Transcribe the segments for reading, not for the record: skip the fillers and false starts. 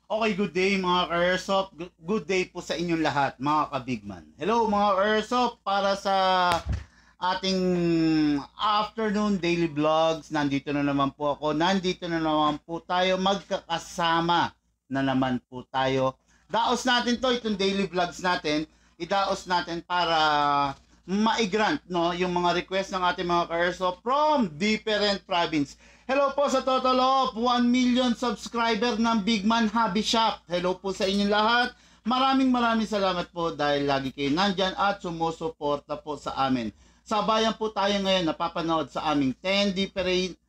Okay, good day mga ka-Airsoft. Good day po sa inyong lahat, mga ka-Bigman. Hello mga ka-Airsoft, para sa ating afternoon daily vlogs. Nandito na naman po ako. Nandito na naman po tayo. Magkakasama na naman po tayo. Daos natin to, itong daily vlogs natin. Idaos natin para ma-grant yung mga request ng ating mga ka-Airsoft from different province. Hello po sa total of 1 million subscriber ng Bigman Hobby Shop. Hello po sa inyong lahat. Maraming salamat po dahil lagi kayo nandyan at sumusuporta po sa amin. Sabayan po tayo ngayon napapanood sa aming 10 different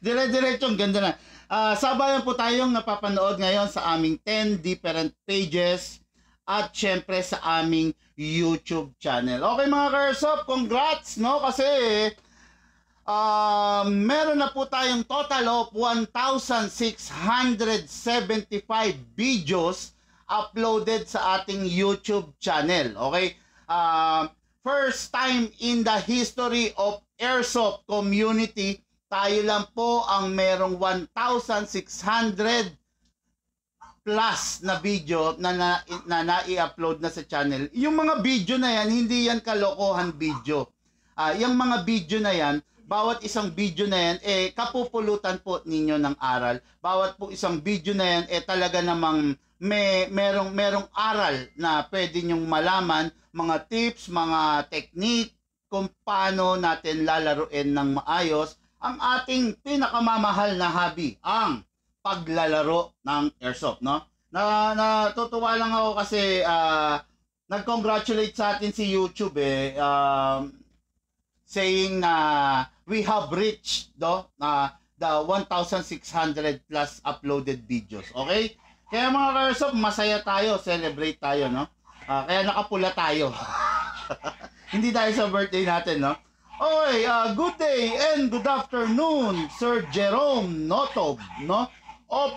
dire-diretsong ganda na. Sabayan po tayong napapanood ngayon sa aming 10 different pages at syempre sa aming YouTube channel. Okay mga ka-Airsoft, congrats kasi meron na po tayong total of 1,675 videos uploaded sa ating YouTube channel. Okay? First time in the history of Airsoft community, tayo lang po ang merong 1,600 plus na video na nai-upload na sa channel. Yung mga video na yan, hindi yan kalokohan video. Yung mga video na yan, bawat isang video na yan, kapupulutan po ninyo ng aral. Bawat po isang video na yan, talaga namang merong aral na pwede nyong malaman, mga tips, mga technique, kung paano natin lalaruin ng maayos ang ating pinakamamahal na hobby, ang paglalaro ng Airsoft, no? Natutuwa lang ako kasi nag-congratulate sa atin si YouTube saying na we have reached the 1,600 plus uploaded videos. Okay? Kaya mga ka-Airsoft, masaya tayo, celebrate tayo, no? Kaya nakapula tayo. Hindi dahil sa birthday natin, no? Okay, good day and good afternoon, Sir Jerome Notob, no? Of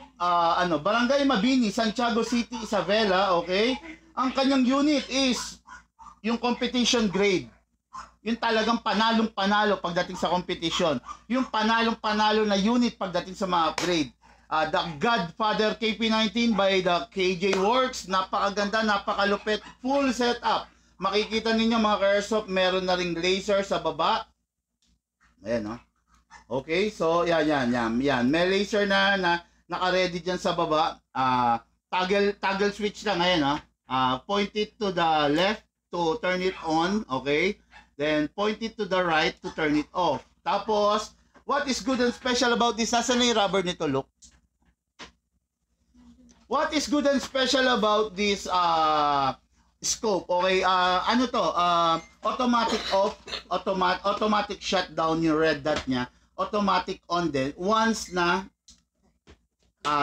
Barangay Mabini, Santiago City, Isabela, okay? Ang kanyang unit is yung competition grade. Yung talagang panalong-panalo pagdating sa competition. Yung panalong-panalo na unit pagdating sa mga grade. The Godfather KP19 by the KJ Works. Napakaganda, napakalupit, full setup. Makikita ninyo mga ka-Airsoft, meron na ring laser sa baba. Ayan, no? Okay, so yan. May laser na naka-ready dyan sa baba. Toggle switch lang, ayan, point it to the left to turn it on, okay? Then point it to the right to turn it off. Tapos, what is good and special about this? Nasaan na yung rubber nito, look? What is good and special about this scope? Okay, automatic off, automatic shutdown yung red dot niya, automatic on din. Once na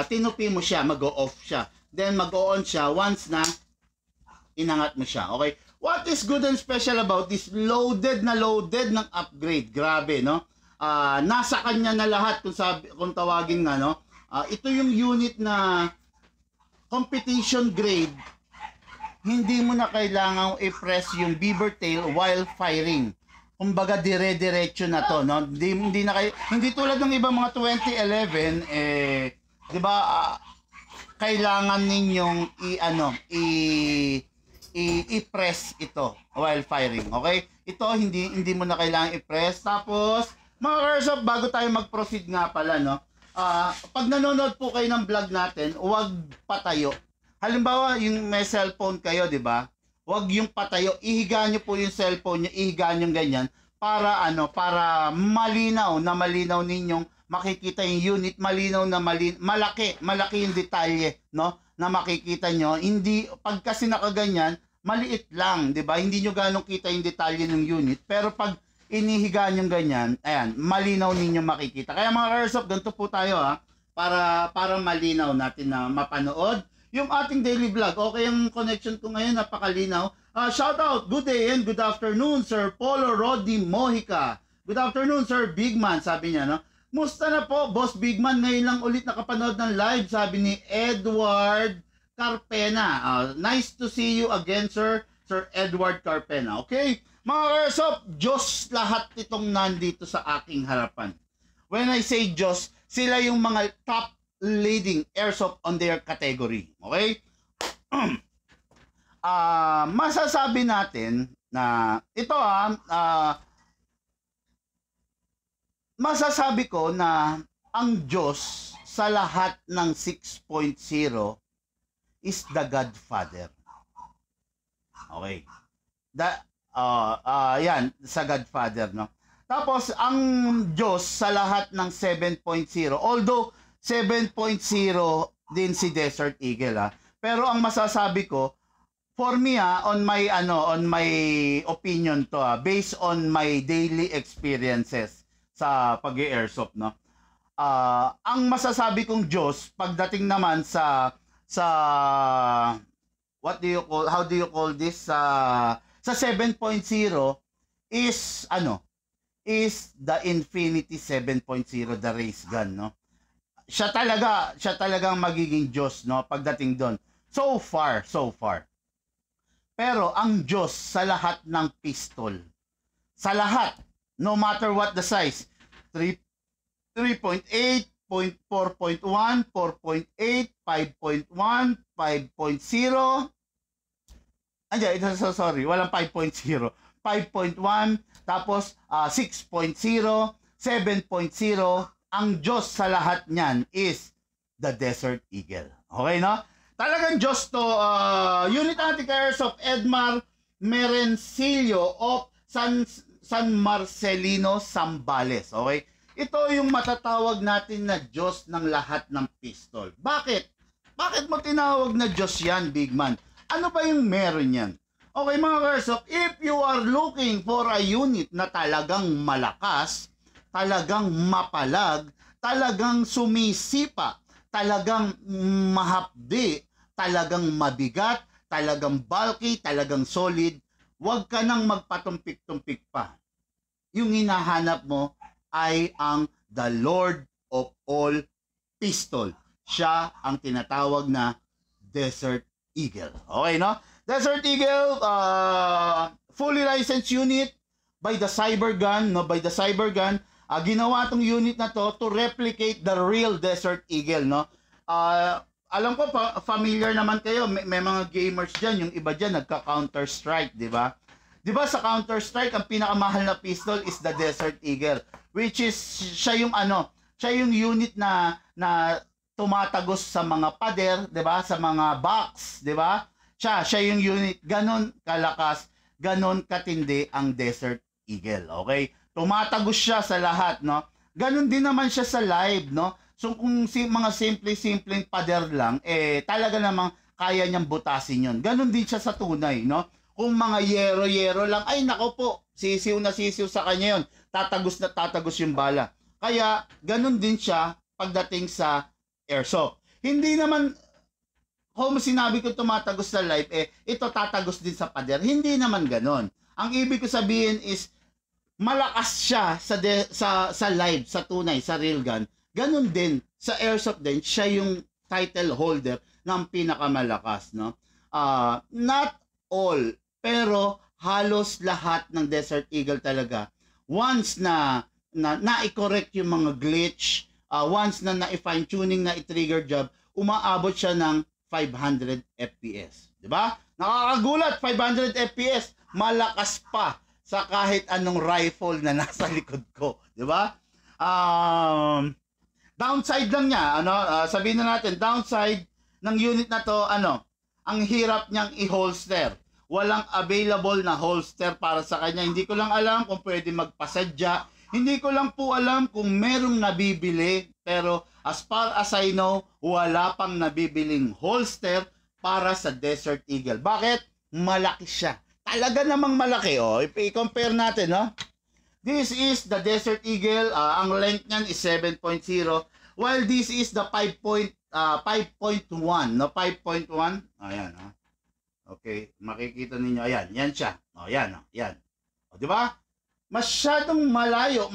tinupi mo siya, mag-o-off siya. Then mag-o-on siya once na inangat mo siya. Okay? What is good and special about this? Loaded ng upgrade. Grabe, no? Nasa kanya na lahat kung tawagin nga, no? Ito yung unit na competition grade. Hindi mo na kailangang i-press yung beaver tail while firing. Kumbaga dire-diretso na to, no? Hindi tulad ng ibang mga 2011 'di ba? Kailangan ninyong i-press ito while firing. Okay? Ito hindi mo na kailangan i-press. Tapos, mga ka-Airsoft, bago tayo mag-proceed nga pala, no? Pag nanonood po kayo ng vlog natin, huwag patayo. Halimbawa, yung may cellphone kayo, 'di ba? Huwag yung patayo. Ihiga niyo po yung cellphone niyo, ihiga niyo ganyan para malinaw ninyong makikita yung unit, malinaw na malaki yung detalye, no? Na makikita nyo. Hindi, pag kasi nakaganyan, maliit lang, di ba? Hindi nyo ganong kita yung detalye ng unit. Pero pag inihiga nyo ganyan, ayan, malinaw ninyo makikita. Kaya mga ka-Airsoft, ganito po tayo para malinaw natin na mapanood yung ating daily vlog. Okay yung connection ko ngayon, napakalinaw. Shout out, good day and good afternoon, Sir Polo Roddy Mojica. Good afternoon, Sir Bigman, sabi niya, no? Musta na po, Boss Bigman? Ngayon lang ulit nakapanood ng live, sabi ni Edward Carpena. Nice to see you again, Sir Edward Carpena. Okay? Mga ka-Airsoft, Diyos lahat itong nandito sa aking harapan. When I say Diyos, sila yung mga top leading airsoft on their category. Okay? Masasabi natin na ito masasabi ko na ang Diyos sa lahat ng 6.0 is the Godfather. Okay. Yan, sa Godfather, no? Tapos, ang Diyos sa lahat ng 7.0, although 7.0 din si Desert Eagle, pero ang masasabi ko, for me, on my opinion to, based on my daily experiences sa pag-airsoft, no? Ang masasabi kong Diyos pagdating naman sa how do you call this, sa 7.0 is the Infinity 7.0, the race gun, no? Siya talagang magiging Diyos, no, pagdating doon. So far. Pero ang Diyos sa lahat ng pistol, sa lahat, no matter what the size, 3.8, 4.1, 4.8, 5.1, 5.0. Sorry, walang 5.0. 5.1, tapos 6.0, 7.0. Ang Diyos sa lahat niyan is the Desert Eagle. Okay, no? Talagang Diyos to. Unit Anti-Airsoft Edmar Merencillo of San Marcelino, Zambales. Okay? Ito yung matatawag natin na Diyos ng lahat ng pistol. Bakit? Bakit mo tinawag na Diyos yan, big man? Ano ba yung meron yan? Okay, mga Airsoft, if you are looking for a unit na talagang malakas, talagang mapalag, talagang sumisipa, talagang mahapdi, talagang mabigat, talagang bulky, talagang solid, huwag ka nang magpatumpik-tumpik pa. Yung hinahanap mo ay ang the Lord of all pistol. Siya ang tinatawag na Desert Eagle. Okay, no? Desert Eagle, fully licensed unit by the Cybergun, no? By the Cybergun. Ginawa tong unit na to replicate the real Desert Eagle, no? Alam ko, familiar naman kayo, may mga gamers dyan, yung iba dyan, nagka-Counter-Strike, di ba? Di ba sa Counter-Strike, ang pinakamahal na pistol is the Desert Eagle, which is, siya yung unit na tumatagos sa mga pader, di ba? Sa mga box, di ba? Siya yung unit, ganon kalakas, ganon katindi ang Desert Eagle, okay? Tumatagos siya sa lahat, no? Ganon din naman siya sa live, no? So kung mga simpleng pader lang, talaga namang kaya niyang butasin yon. Ganon din siya sa tunay, no? Kung mga yero lang, ay nako po, sisiw sa kanya yon. Tatagos yung bala. Kaya ganon din siya pagdating sa airsoft. Hindi naman, kung sinabi ko tumatagos sa live, ito tatagos din sa pader. Hindi naman ganon. Ang ibig ko sabihin is, malakas siya sa live, sa tunay, sa real gun. Ganon din, sa airsoft din, siya yung title holder ng pinakamalakas, no? Not all, pero halos lahat ng Desert Eagle talaga, once na i-correct yung mga glitch, once na i-fine tuning, na i-trigger job, umaabot siya ng 500 FPS. Diba? Nakakagulat, 500 FPS, malakas pa sa kahit anong rifle na nasa likod ko. Diba? Downside lang niya, sabihin na natin, downside ng unit na to, ang hirap niyang i-holster. Walang available na holster para sa kanya. Hindi ko lang alam kung pwede magpasadya. Hindi ko lang po alam kung merong nabibili. Pero as far as I know, wala pang nabibiling holster para sa Desert Eagle. Bakit? Malaki siya. Talaga namang malaki. I-compare natin. This is the Desert Eagle. Ang length niyan is 7.0. While this is the 5.1. No? 5.1. Ayan. Okay, makikita ninyo, ayan, yan siya. Yan. Di ba? Masyadong malayo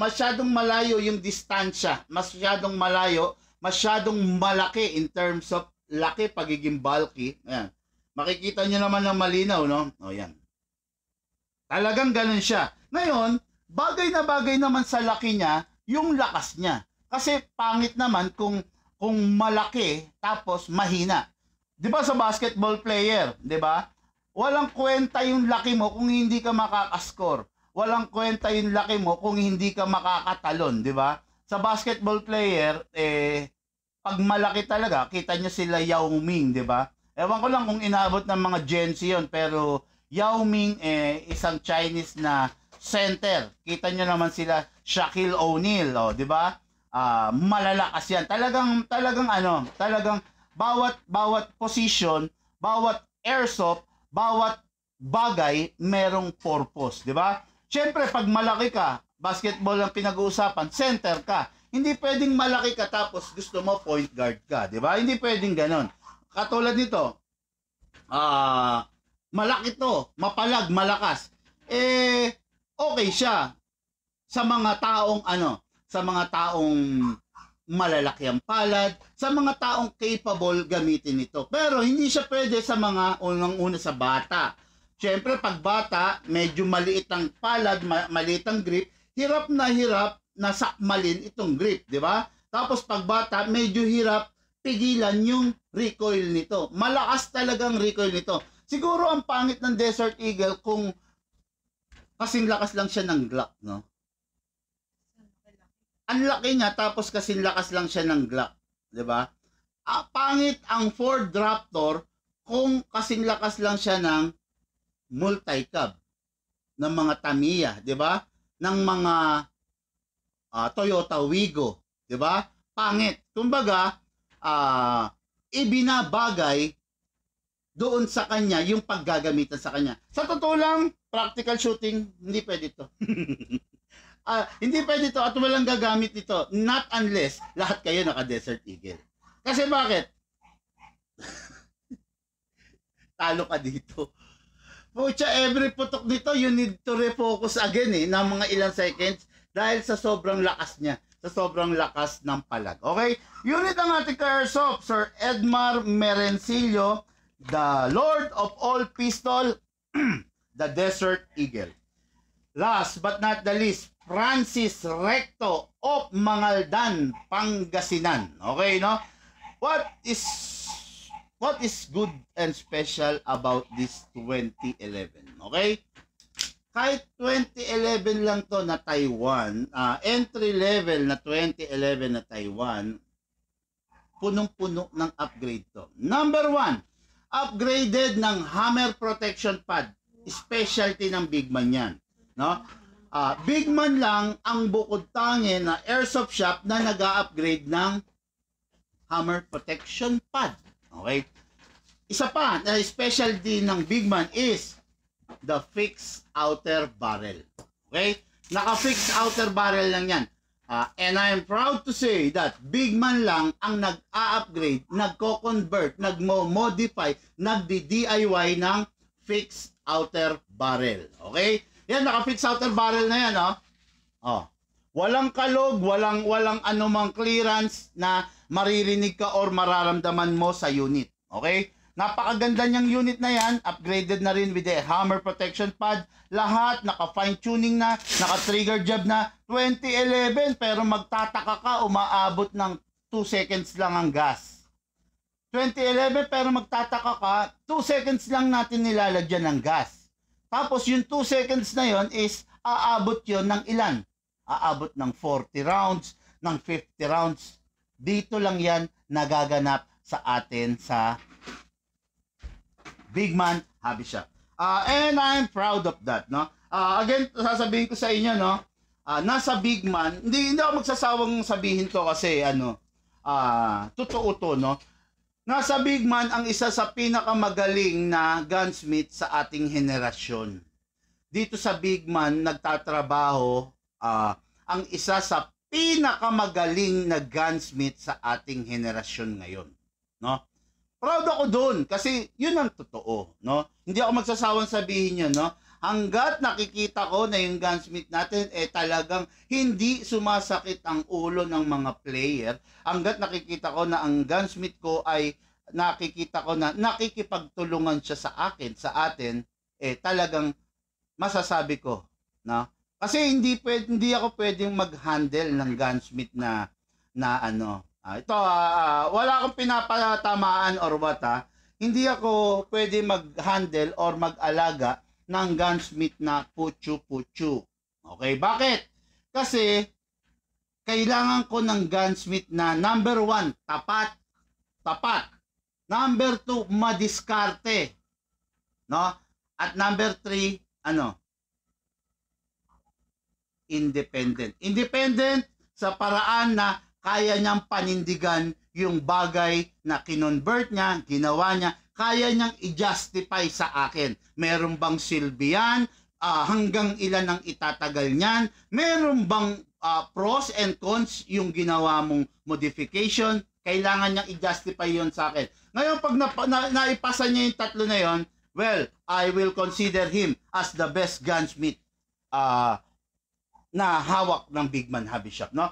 yung distansya. Masyadong malayo, masyadong malaki in terms of laki, pagiging bulky. Ayan. Makikita nyo naman ng malinaw, no? Yan. Talagang ganun siya. Ngayon, bagay na bagay naman sa laki niya, yung lakas niya. Kasi pangit naman kung kung malaki tapos mahina. 'Di ba sa basketball player, 'di ba? Walang kwenta yung laki mo kung hindi ka makakascore. Walang kwenta yung laki mo kung hindi ka makakatalon, 'di ba? Sa basketball player, pag malaki talaga, kita nyo sila Yao Ming, 'di ba? Ewan ko lang kung inaabot ng mga Gen Z yun, pero Yao Ming, isang Chinese na center. Kita nyo naman sila Shaquille O'Neal, oh, 'di ba? Malalakas yan. Talagang bawat position, bawat airsoft, bawat bagay merong purpose, 'di ba? Siyempre, pag malaki ka, basketball ang pinag-uusapan, center ka. Hindi pwedeng malaki ka tapos gusto mo point guard ka, 'di ba? Hindi pwedeng ganon. Katulad nito, malaki to, mapalag, malakas. Okay siya sa mga taong sa mga taong malalaki ang palad, sa mga taong capable gamitin ito. Pero hindi siya pwede sa mga unang-una sa bata. Siyempre, pag bata, medyo maliit ang palad, maliit ang grip, hirap na sakmalin itong grip, di ba? Tapos pag bata, medyo hirap pigilan yung recoil nito. Malakas talagang recoil nito. Siguro ang pangit ng Desert Eagle kung kasing lakas lang siya ng Glock, no? Ang laki niya tapos kasing lakas lang siya ng Glock, 'di ba? Pangit ang Ford Raptor kung kasing lakas lang siya ng multi-cab, ng mga Tamiya, 'di ba? Ng mga Toyota Wigo, 'di ba? Pangit. Kumbaga, ibinabagay doon sa kanya yung paggagamitan sa kanya. Sa totoo lang, practical shooting, hindi pwede ito. Hindi pwede ito at walang gagamit nito. Not unless lahat kayo naka-Desert Eagle. Kasi bakit? Talo ka dito. Pucha, every putok nito, you need to refocus again ng mga ilang seconds dahil sa sobrang lakas niya. Sa sobrang lakas ng palag. Okay? Unit ang ating ka-airsoft, Sir Edmar Merencillo, the Lord of all Pistol, the Desert Eagle. Last but not the least, Francis Recto of Mangaldan, Pangasinan. Okay, no? What is good and special about this 2011? Okay? Kahit 2011 lang to na Taiwan, entry level na 2011 na Taiwan, punong-puno ng upgrade to. Number 1, upgraded ng hammer protection pad. Specialty ng Big Man yan. No? Big Man lang ang bukod tangi na airsoft shop na nag-upgrade ng hammer protection pad. Okay? Isa pa na specialty ng Big Man is the fixed outer barrel. Okay? Naka-fixed outer barrel lang yan. And I am proud to say that Big Man lang ang nag-a-upgrade, nagko-convert, nagmo-modify, nagdi-DIY ng fixed outer barrel. Okay? Yan, naka-fixed outer barrel na yan, Walang kalog, walang anumang clearance na maririnig ka or mararamdaman mo sa unit. Okay? Napakaganda niyang unit na yan. Upgraded na rin with the hammer protection pad. Lahat, naka-fine tuning na, naka-trigger jab na. 2011, pero magtataka ka, umaabot ng 2 seconds lang ang gas. 2011, pero magtataka ka, 2 seconds lang natin nilalagyan ng gas. Tapos yung 2 seconds na yon is aabot yon ng ilan? Aabot ng 40 rounds, ng 50 rounds. Dito lang yan nagaganap sa atin sa Big Man Hobby Shop. And I'm proud of that, no? Again, sasabihin ko sa inyo, no? Nasa Big Man, hindi ako magsasawang sabihin to kasi totoo to, no? Nasa Big Man ang isa sa pinakamagaling na gunsmith sa ating henerasyon. Dito sa Big Man nagtatrabaho ang isa sa pinakamagaling na gunsmith sa ating henerasyon ngayon, no? Proud ako doon kasi yun ang totoo, no? Hindi ako magsasawang sabihin yun, no? Hanggat nakikita ko na yung gunsmith natin talagang hindi sumasakit ang ulo ng mga player, hanggat nakikita ko na ang gunsmith ko ay nakikita ko na nakikipagtulungan siya sa akin, sa atin, talagang masasabi ko, no? Kasi hindi ako pwedeng mag-handle ng gunsmith na Wala akong pinapatamaan or what Hindi ako pwede mag-handle or mag-alaga ng gunsmith na putyu-putyu. Okay, bakit? Kasi kailangan ko ng gunsmith na number 1, tapat. Number 2, madiskarte. No? At number 3, independent. Independent sa paraan na kaya niyang panindigan yung bagay na kinonvert niya, ginawa niya, kaya niyang i-justify sa akin. Meron bang silbi yan? Hanggang ilan ang itatagal niyan? Meron bang pros and cons yung ginawa mong modification? Kailangan niyang i-justify yun sa akin. Ngayon, pag naipasa niya yung tatlo na yun, well, I will consider him as the best gunsmith na hawak ng Big Man Hobby Shop, no?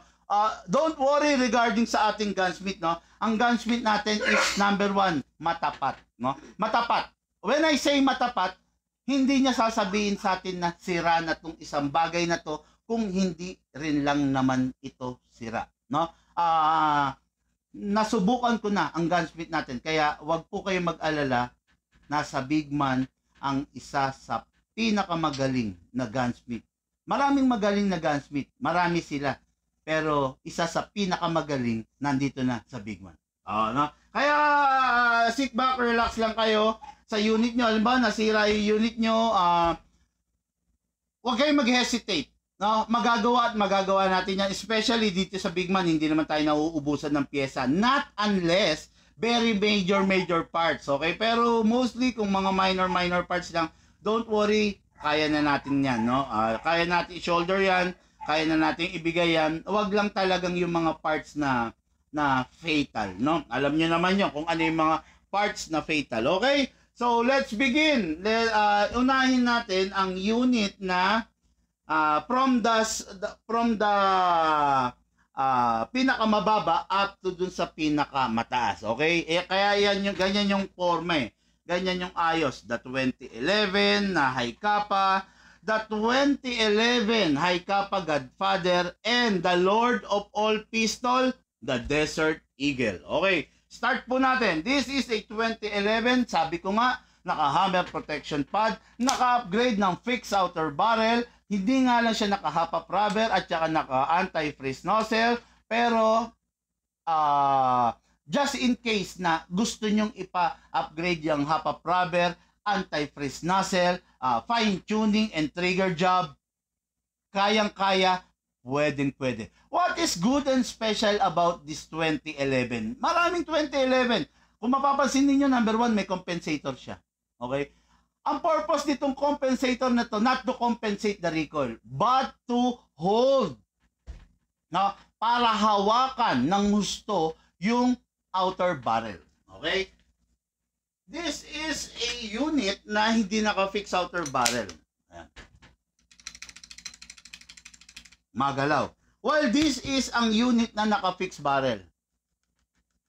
Don't worry regarding sa ating gunsmith, no? Ang gunsmith natin is number 1, matapat, no? Matapat. When I say matapat, hindi niya sasabihin sa atin na sira na tong isang bagay na to kung hindi rin lang naman ito sira, no? Nasubukan ko na ang gunsmith natin, kaya wag po kayo mag-alala. Nasa Big Man ang isa sa pinakamagaling na gunsmith. Maraming magaling na gunsmith, marami sila. Pero isa sa pinakamagaling nandito na sa Big Man. No? Kaya sit back, relax lang kayo sa unit nyo. Halimbawa, nasira yung unit nyo, huwag kayong mag-hesitate. No? Magagawa natin yan. Especially dito sa Big Man, hindi naman tayo nauubusan ng pyesa. Not unless very major parts. Okay? Pero mostly, kung mga minor parts lang, don't worry, kaya na natin yan. No? Kaya natin i-shoulder yan. Kaya na natin ibigay yan. Huwag lang talagang yung mga parts na fatal, no? Alam niyo naman yun kung ano yung mga parts na fatal. Okay? So, let's begin. Unahin natin ang unit na from the pinakamababa up to dun sa pinakamataas. Okay? Kaya yan ganyan yung forma eh. Ganyan yung ayos. The 2011 na high kappa, the 2011 High Kappa Godfather, and the Lord of all Pistol, the Desert Eagle. Okay, start po natin. This is a 2011, sabi ko nga, naka-hammer protection pad, naka-upgrade ng fixed outer barrel, hindi nga lang siya naka-hop-up rubber at saka naka-anti-freeze nozzle, pero just in case na gusto nyong ipa-upgrade yung hop-up rubber, anti-freeze nozzle, fine tuning and trigger job, kayang-kaya, pwedeng-pwede. What is good and special about this 2011? Maraming 2011. Kung mapapansin niyo, number 1, may compensator siya. Okay? Ang purpose nitong compensator na to, not to compensate the recoil, but to hold. No? Para hawakan ng gusto yung outer barrel. Okay? This is a unit na hindi naka-fix outer barrel. Ayan. Magalaw. Well, this is ang unit na naka-fix barrel.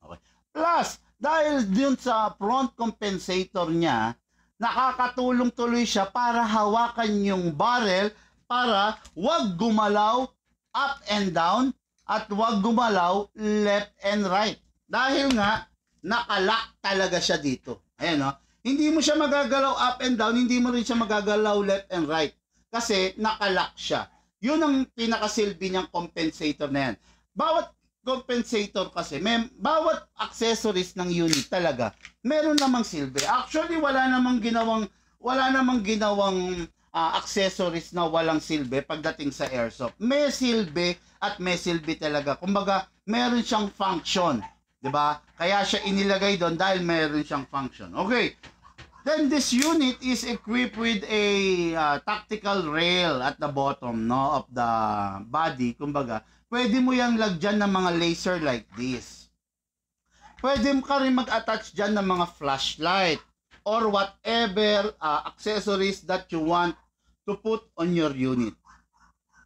Okay. Plus, dahil dun sa front compensator niya, nakakatulong tuloy siya para hawakan yung barrel para wag gumalaw up and down at wag gumalaw left and right. Dahil nga, nakalock talaga siya dito. Ayan, no? Hindi mo siya magagalaw up and down, hindi mo rin siya magagalaw left and right. Kasi nakalock siya. Yun ang pinakasilbi niyang compensator na yan. Bawat compensator kasi, bawat accessories ng unit talaga, meron namang silbi. Actually, wala namang ginawang accessories na walang silbi pagdating sa airsoft. May silbi at may silbi talaga. Kumbaga, meron siyang function. Diba? Kaya siya inilagay doon dahil meron siyang function. Okay. Then this unit is equipped with a tactical rail at the bottom, no, of the body. Kumbaga, pwede mo yang lagyan ng mga laser like this. Pwede mo ka rin mag-attach dyan ng mga flashlight or whatever accessories that you want to put on your unit.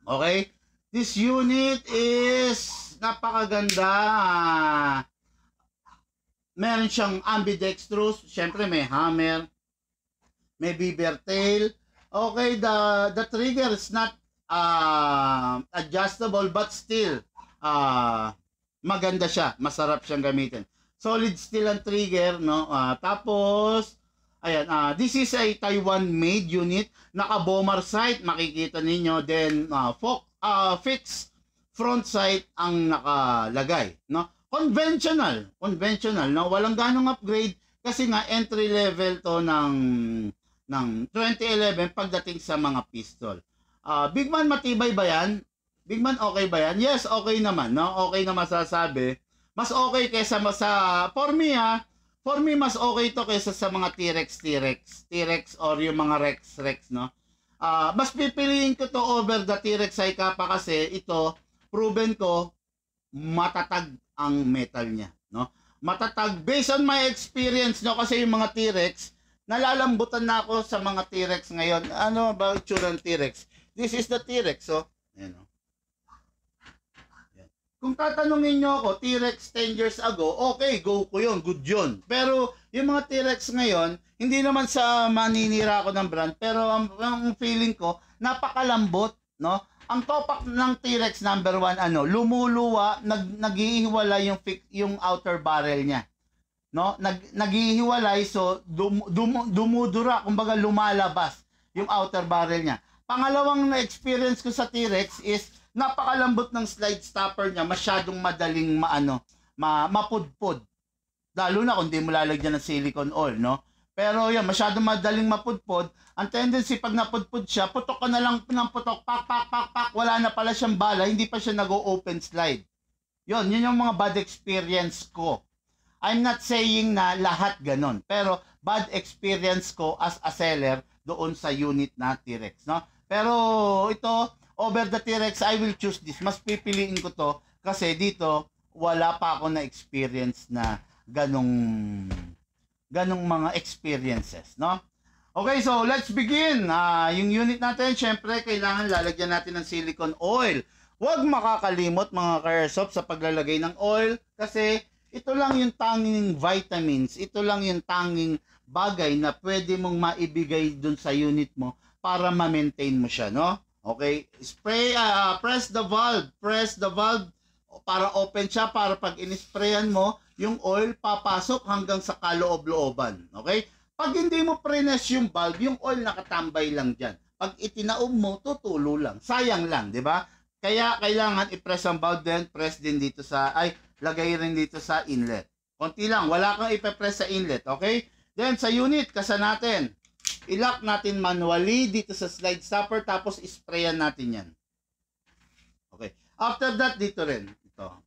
Okay? This unit is napakaganda. Meron siyang ambidextrous, syempre may hammer, may beaver tail. Okay, the trigger is not adjustable but still maganda siya, masarap siyang gamitin. Solid steel ang trigger, no? Tapos, ayan, this is a Taiwan-made unit. Naka-bomber sight, makikita ninyo. Then, fixed front sight ang nakalagay, no? Conventional, no? Walang ganong upgrade kasi nga entry level to ng 2011 pagdating sa mga pistol. Big Man, matibay ba yan? Big Man, okay ba yan? Yes, okay naman, no? Okay na masasabi. Mas okay kaysa for me, mas okay to kaysa sa mga T-Rex or yung mga Rex, no? Mas pipiliin ko to over the T-Rex Hi-Capa kasi ito, proven ko, matatag ang metal niya, no? Matatag, based on my experience, no? Kasi yung mga T-Rex, nalalambutan na ako sa mga T-Rex ngayon. Ano ba itsura ng T-Rex? This is the T-Rex, so, ayan, no? Kung tatanungin nyo ako, T-Rex 10 years ago, okay, go ko yun, good yun. Pero yung mga T-Rex ngayon, hindi naman sa maninira ako ng brand, pero ang feeling ko, napakalambot, no? Ang topak ng T-Rex number 1, lumuluwa, naghihiwalay yung outer barrel niya. No? Naghihiwalay, so dumudura, kumbaga lumalabas yung outer barrel niya. Pangalawang na-experience ko sa T-Rex is, napakalambot ng slide stopper niya, masyadong madaling mapudpud. Lalo na kung di mo lalagyan ng silicone oil, no? Pero yan, masyadong madaling mapudpud. Ang tendency pag napudpud siya, putok ka na lang ng putok, pak, wala na pala siyang bala, hindi pa siya nag-open slide. Yun yung mga bad experience ko. I'm not saying na lahat ganon, pero bad experience ko as a seller doon sa unit na T-Rex, no? Pero ito, over the T-Rex, I will choose this. Mas pipiliin ko to kasi dito wala pa ako na experience na ganong mga experiences, no? Okay, so let's begin. Yung unit natin, syempre kailangan lalagyan natin ng silicone oil. Huwag makakalimot mga ka-airsoft sa paglalagay ng oil kasi ito lang yung tanging vitamins, ito lang yung tanging bagay na pwede mong maibigay dun sa unit mo para ma-maintain mo siya, no? Okay, press the valve para open siya, para pag in-sprayan mo, yung oil papasok hanggang sa kaloob-looban. Okay? Pag hindi mo press yung valve, yung oil nakatambay lang dyan. Pag itinaob mo, tutulo lang. Sayang lang, di ba? Kaya kailangan i-press ang valve, then press din dito lagay rin dito sa inlet. Konti lang, wala kang ipe-press sa inlet, okay? Then sa unit, kasa natin. I-lock natin manually dito sa slide stopper, tapos isprayan natin yan. Okay. After that, dito rin. Ito.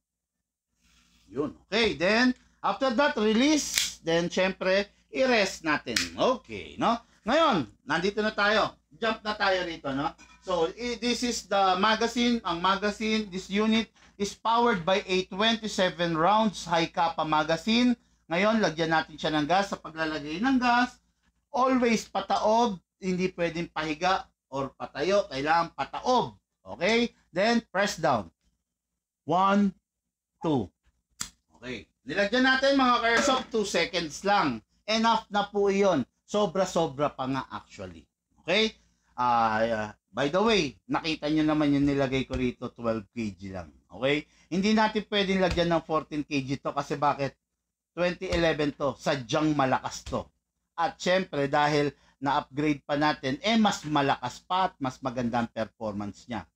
Yun. Okay. Then, after that, release. Then, syempre, i-rest natin. Okay. No? Ngayon, nandito na tayo. Jump na tayo rito. No? So, this is the magazine. Ang magazine, this unit is powered by a 27 rounds Hi-Capa magazine. Ngayon, lagyan natin siya ng gas. Sa paglalagay ng gas, always pataob, hindi pwedeng pahiga or patayo, kailangan pataob. Okay? Then, press down. 1, 2. Okay. Nilagyan natin mga ka-airsoft, 2 seconds lang. Enough na po iyon. Sobra-sobra pa nga actually. Okay? By the way, nakita nyo naman yung nilagay ko rito, 12 kg lang. Okay? Hindi natin pwedeng lagyan ng 14 kg to kasi bakit? 2011 to, sadyang malakas to. At syempre dahil na-upgrade pa natin, mas malakas pa at mas magandang performance niya.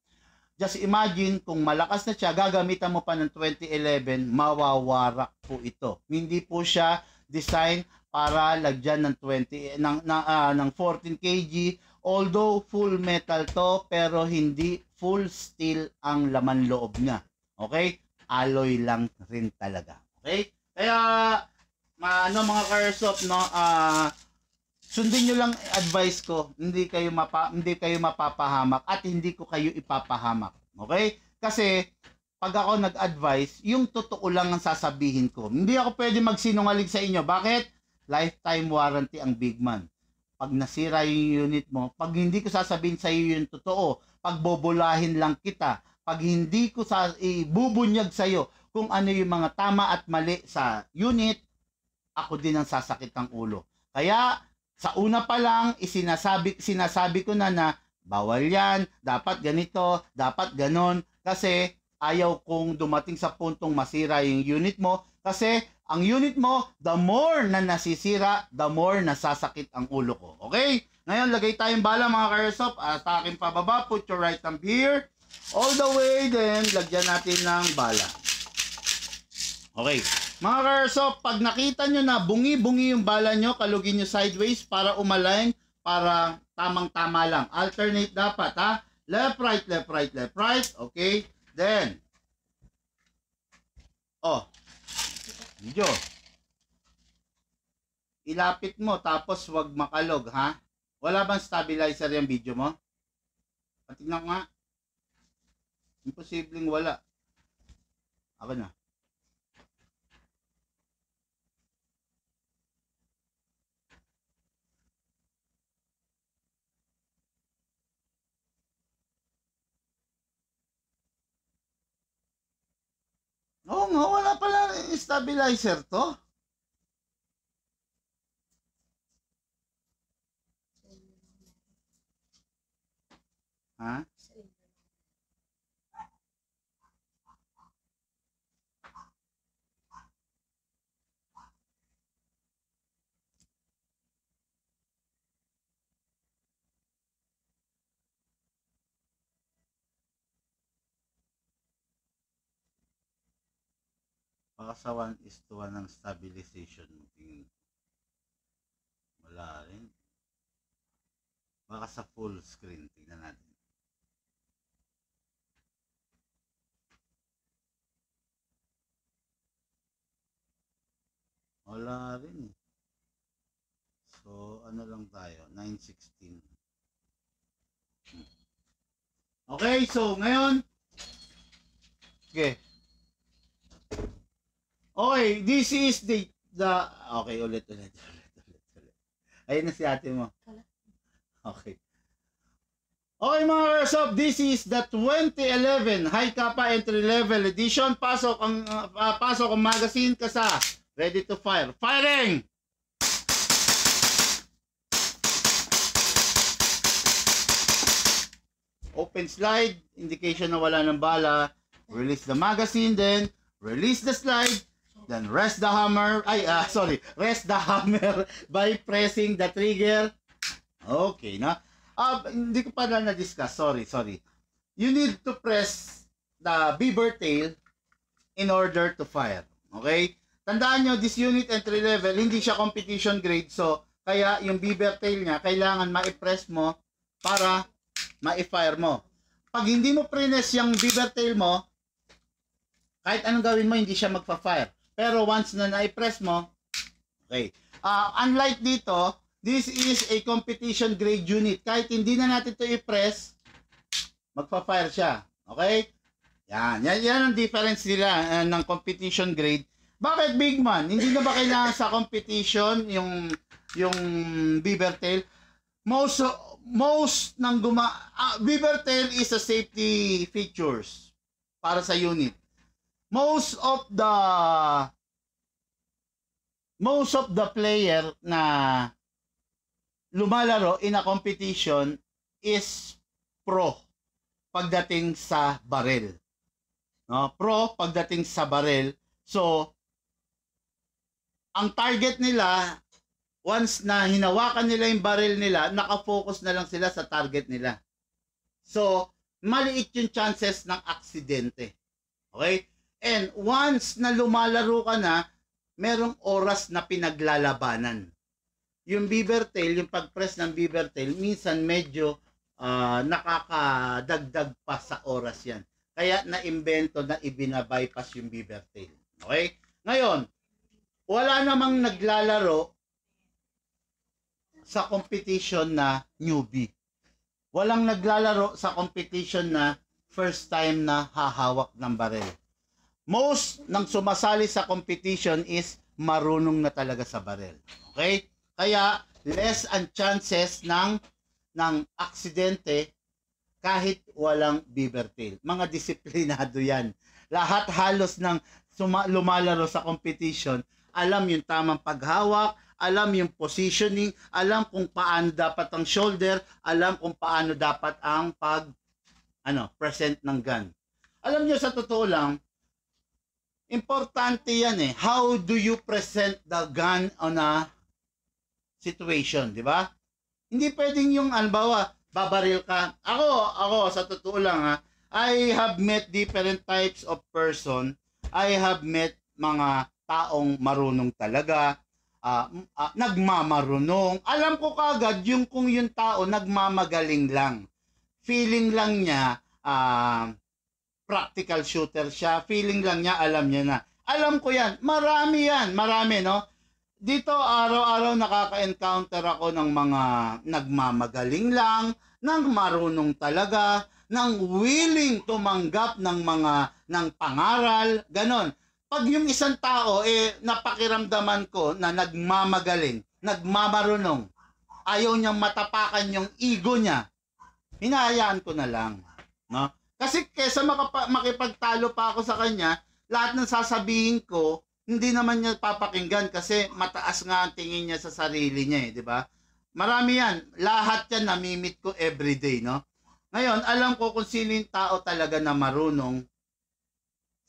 Just imagine kung malakas na siya, gagamitan mo pa ng 2011, mawawarak po ito. Hindi po siya design para lagyan ng 14 kg, although full metal to, pero hindi full steel ang laman loob niya. Okay? Alloy lang rin talaga. Okay? Kaya mga ka-airsoft, no, sundin nyo lang advice ko, hindi kayo mapapahamak at hindi ko kayo ipapahamak. Okay? Kasi pag ako nag-advise, yung totoo lang ang sasabihin ko. Hindi ako pwede magsinungaling sa inyo. Bakit? Lifetime warranty ang Big Man. Pag nasira yung unit mo, pag hindi ko sasabihin sa iyo yung totoo, pag bobolahin lang kita, pag hindi ko ibubunyag sa iyo kung ano yung mga tama at mali sa unit, ako din ang sasakit ng ulo. Kaya sa una pa lang sinasabi ko na bawal yan, dapat ganito, dapat ganon kasi ayaw kong dumating sa puntong masira yung unit mo kasi ang unit mo, the more na nasisira, the more nasasakit ang ulo ko. Okay? Ngayon, lagay tayong bala mga ka-airsoft. Atakin pababa, put your right thumb here. All the way, then lagyan natin ng bala. Okay. Mga ka-airsoft, pag nakita nyo na bungi-bungi yung bala nyo, kalugin nyo sideways para umalign, para tamang-tama lang. Alternate dapat, ha? Left, right, left, right, left, right. Okay. Then, video. Ilapit mo, tapos wag makalog, ha? Wala bang stabilizer yung video mo? Patignan ko nga. Imposibleng wala. Ako na. Oo nga, wala pala stabilizer to. Ha? Baka sa 1:1 ng stabilization mo. Tingin. Wala rin. Baka sa full screen. Tingnan natin. Wala rin. So, ano lang tayo? 916. Okay, so ngayon. Okay. Okay, this is the okay, ulit. Ayun na si ate mo. Okay. Okay mga ka-airsoft, this is the 2011 High Kappa Entry Level Edition. Pasok ang magazine ka sa ready to fire. Firing! Open slide, indication na wala ng bala. Release the magazine, then release the slide. Then rest the hammer. Rest the hammer by pressing the trigger. Okay, na. Hindi ko pa na-discuss. Sorry. You need to press the beaver tail in order to fire. Okay? Tandaan nyo, this unit entry level, hindi siya competition grade. So, kaya yung beaver tail niya, kailangan ma-press mo para ma-fire mo. Pag hindi mo press yung beaver tail mo, kahit anong gawin mo, hindi siya magpa-fire. Pero once na na-press mo, okay. Unlike dito, this is a competition grade unit. Kahit hindi na natin ito i-press, magpa-fire siya. Okay? Yan ang difference nila ng competition grade. Bakit big man? Hindi na ba kailangan sa competition yung beaver tail? Most ng beaver tail is a safety features para sa unit. Most of the player na lumalaro in a competition is pro pagdating sa barrel. No? Pro pagdating sa barrel. So, ang target nila, once na hinawakan nila yung barrel nila, nakafocus na lang sila sa target nila. So, maliit yung chances ng aksidente. Okay? And once na lumalaro ka na, merong oras na pinaglalabanan. Yung beaver tail, yung pag-press ng beaver tail, minsan medyo nakakadagdag pa sa oras yan. Kaya na-invento na ibinabypass yung beaver tail. Okay? Ngayon, wala namang naglalaro sa competition na newbie. Walang naglalaro sa competition na first time na hahawak ng barel. Most ng sumasali sa competition is marunong na talaga sa barel. Okay? Kaya less ang chances ng aksidente kahit walang beaver tail. Mga disiplinado yan. Lahat halos ng lumalaro sa competition, alam yung tamang paghawak, alam yung positioning, alam kung paano dapat ang shoulder, alam kung paano dapat ang present ng gun. Alam nyo, sa totoo lang, importante yan eh. How do you present the gun on a situation, di ba? Hindi pwedeng yung, albawa, babaril ka. Ako, sa totoo lang ha, I have met different types of person. I have met mga taong marunong talaga, nagmamarunong. Alam ko kagad yung kung yung tao nagmamagaling lang. Feeling lang niya, practical shooter siya. Feeling lang niya, alam niya na. Alam ko yan. Marami yan. Marami, no? Dito, araw-araw nakaka-encounter ako ng mga nagmamagaling lang, ng marunong talaga, ng willing tumanggap ng pangaral, ganon. Pag yung isang tao, napakiramdaman ko na nagmamagaling, nagmamarunong, ayaw niyang matapakan yung ego niya, hinahayaan ko na lang. No? Kasi kesa makipagtalo pa ako sa kanya, lahat ng sasabihin ko, hindi naman niya papakinggan kasi mataas nga ang tingin niya sa sarili niya, di ba? Marami yan. Lahat yan namimit ko everyday, no? Ngayon, alam ko kung sino yung tao talaga na marunong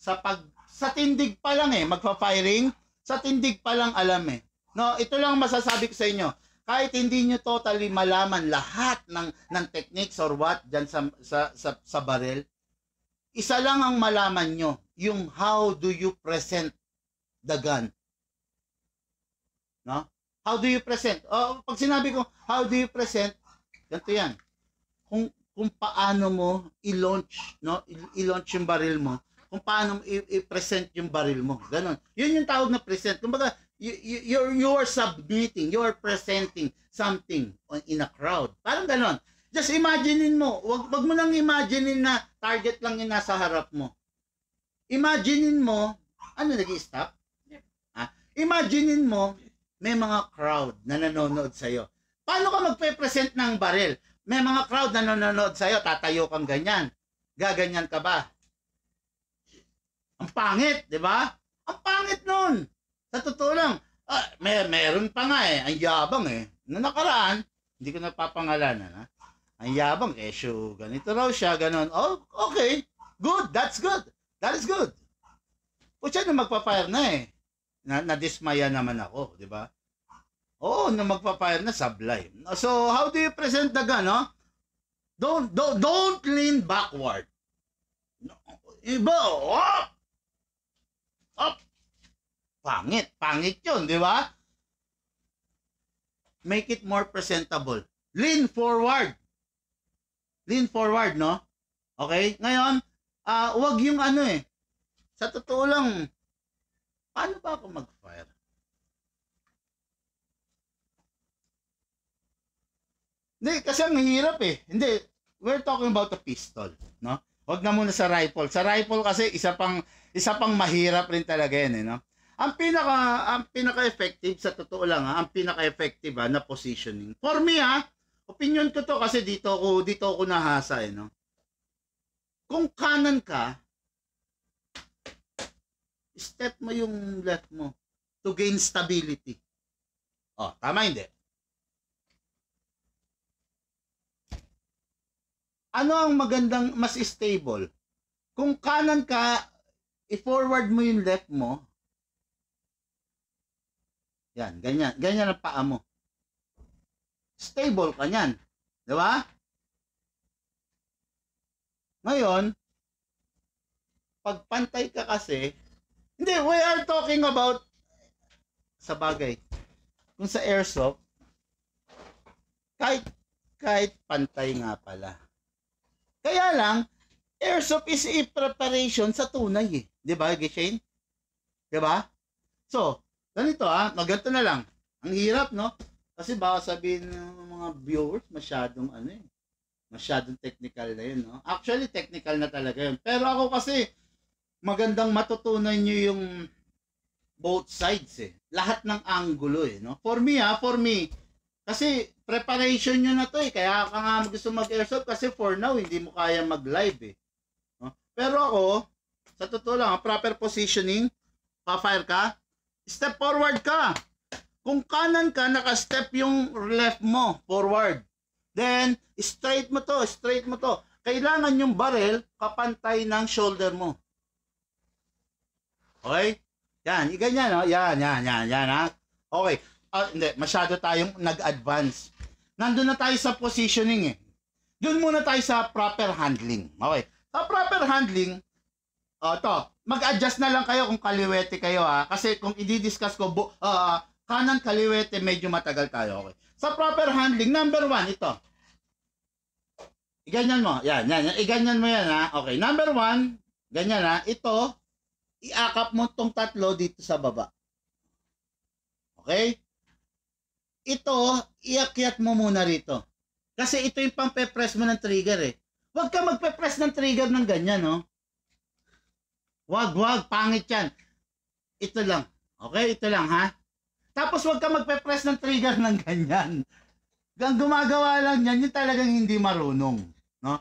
sa tindig pa lang magpa-firing, sa tindig pa lang alam No, ito lang masasabi ko sa inyo. Kahit hindi nyo totally malaman lahat ng techniques or what dyan sa barrel, isa lang ang malaman nyo, yung how do you present the gun. No? How do you present? Pag sinabi ko, how do you present, ganito yan. Kung paano mo i-launch, no? I-launch yung baril mo, kung paano mo i-present yung baril mo. Ganon. Yun yung tawag na present. Kumbaga, you're submitting, you're presenting something in a crowd. Parang ganon. Just imaginein mo. Wag mo lang imaginein na target lang yung nasa harap mo. Imaginein mo, ano nag-i-stop? Imaginein mo, may mga crowd na nanonood sa'yo. Paano ka magpe-present ng baril? May mga crowd na nanonood sa'yo, tatayo kang ganyan. Gaganyan ka ba? Ang pangit, di ba? Ang pangit nun. Sa totoo lang, meron pa nga ang yabang Noong nakaraan, hindi ko napapangalanan Ang yabang, ganito raw siya, ganon. Oh, okay. Good, that's good. That is good. Pucha na magpa-fire na nadismaya naman ako, di ba? Oo, na magpa-fire na sablay. So, how do you present the gun, no? Don't lean backward. Iba, up. Pangit 'yun, di ba? Make it more presentable. Lean forward. Lean forward, no? Okay? Ngayon, wag yung sa totoo lang, paano ba ako mag-fire? Hindi, kasi ang hirap Hindi, we're talking about a pistol, no? Wag na muna sa rifle. Sa rifle kasi isa pang mahirap rin talaga yan, no? Ang pinaka-effective sa totoo lang, ang pinaka-effective na positioning. For me, opinion ko to kasi dito ako nahasa, no? Kung kanan ka, step mo yung left mo to gain stability. Tama hindi? Ano ang magandang, mas stable? Kung kanan ka, i-forward mo yung left mo. Yan, ganyan. Ganyan ang paa mo. Stable ka niyan. Di ba? Ngayon, pag pantay ka kasi, hindi, we are talking about sa bagay. Kung sa airsoft, kahit pantay nga pala. Kaya lang, airsoft is a preparation sa tunay Di ba, Shane? Di ba? So, ganito ganito na lang. Ang hirap, no? Kasi baka sabihin ng mga viewers, masyadong masyadong technical na yun, no? Actually, technical na talaga yun. Pero ako kasi, magandang matutunan nyo yung both sides Lahat ng angulo no? For me, kasi preparation nyo na to Kaya ka nga gusto mag-airsoft kasi for now, hindi mo kaya mag-live no? Pero ako, sa totoo lang, proper positioning, pa-fire ka, step forward ka. Kung kanan ka, naka-step yung left mo, forward. Then, straight mo to. kailangan yung barrel kapantay ng shoulder mo. Okay? Yan, ganyan, no? Yan, ha? Okay. Hindi, masyado tayong nag-advance. Nandun na tayo sa positioning, eh. Doon muna tayo sa proper handling. Okay. Sa proper handling, mag-adjust na lang kayo kung kaliwete kayo, ha? Kasi kung i-discuss ko, kanan kaliwete, medyo matagal tayo. Okay. Sa proper handling, number 1, ito. Iganyan mo. Yan. Iganyan mo yan, ha? Okay. Number 1, ganyan, ha? Ito, iakap mo tong tatlo dito sa baba. Okay? Ito, iakyat mo muna rito. Kasi ito yung pampe-press mo ng trigger, eh. Huwag ka magpe-press ng trigger ng ganyan, no? Wag, pangit yan. Ito lang. Okay? Ito lang, ha? Tapos huwag ka magpe-press ng trigger ng ganyan. Ang gumagawa lang yan, yung talagang hindi marunong, no?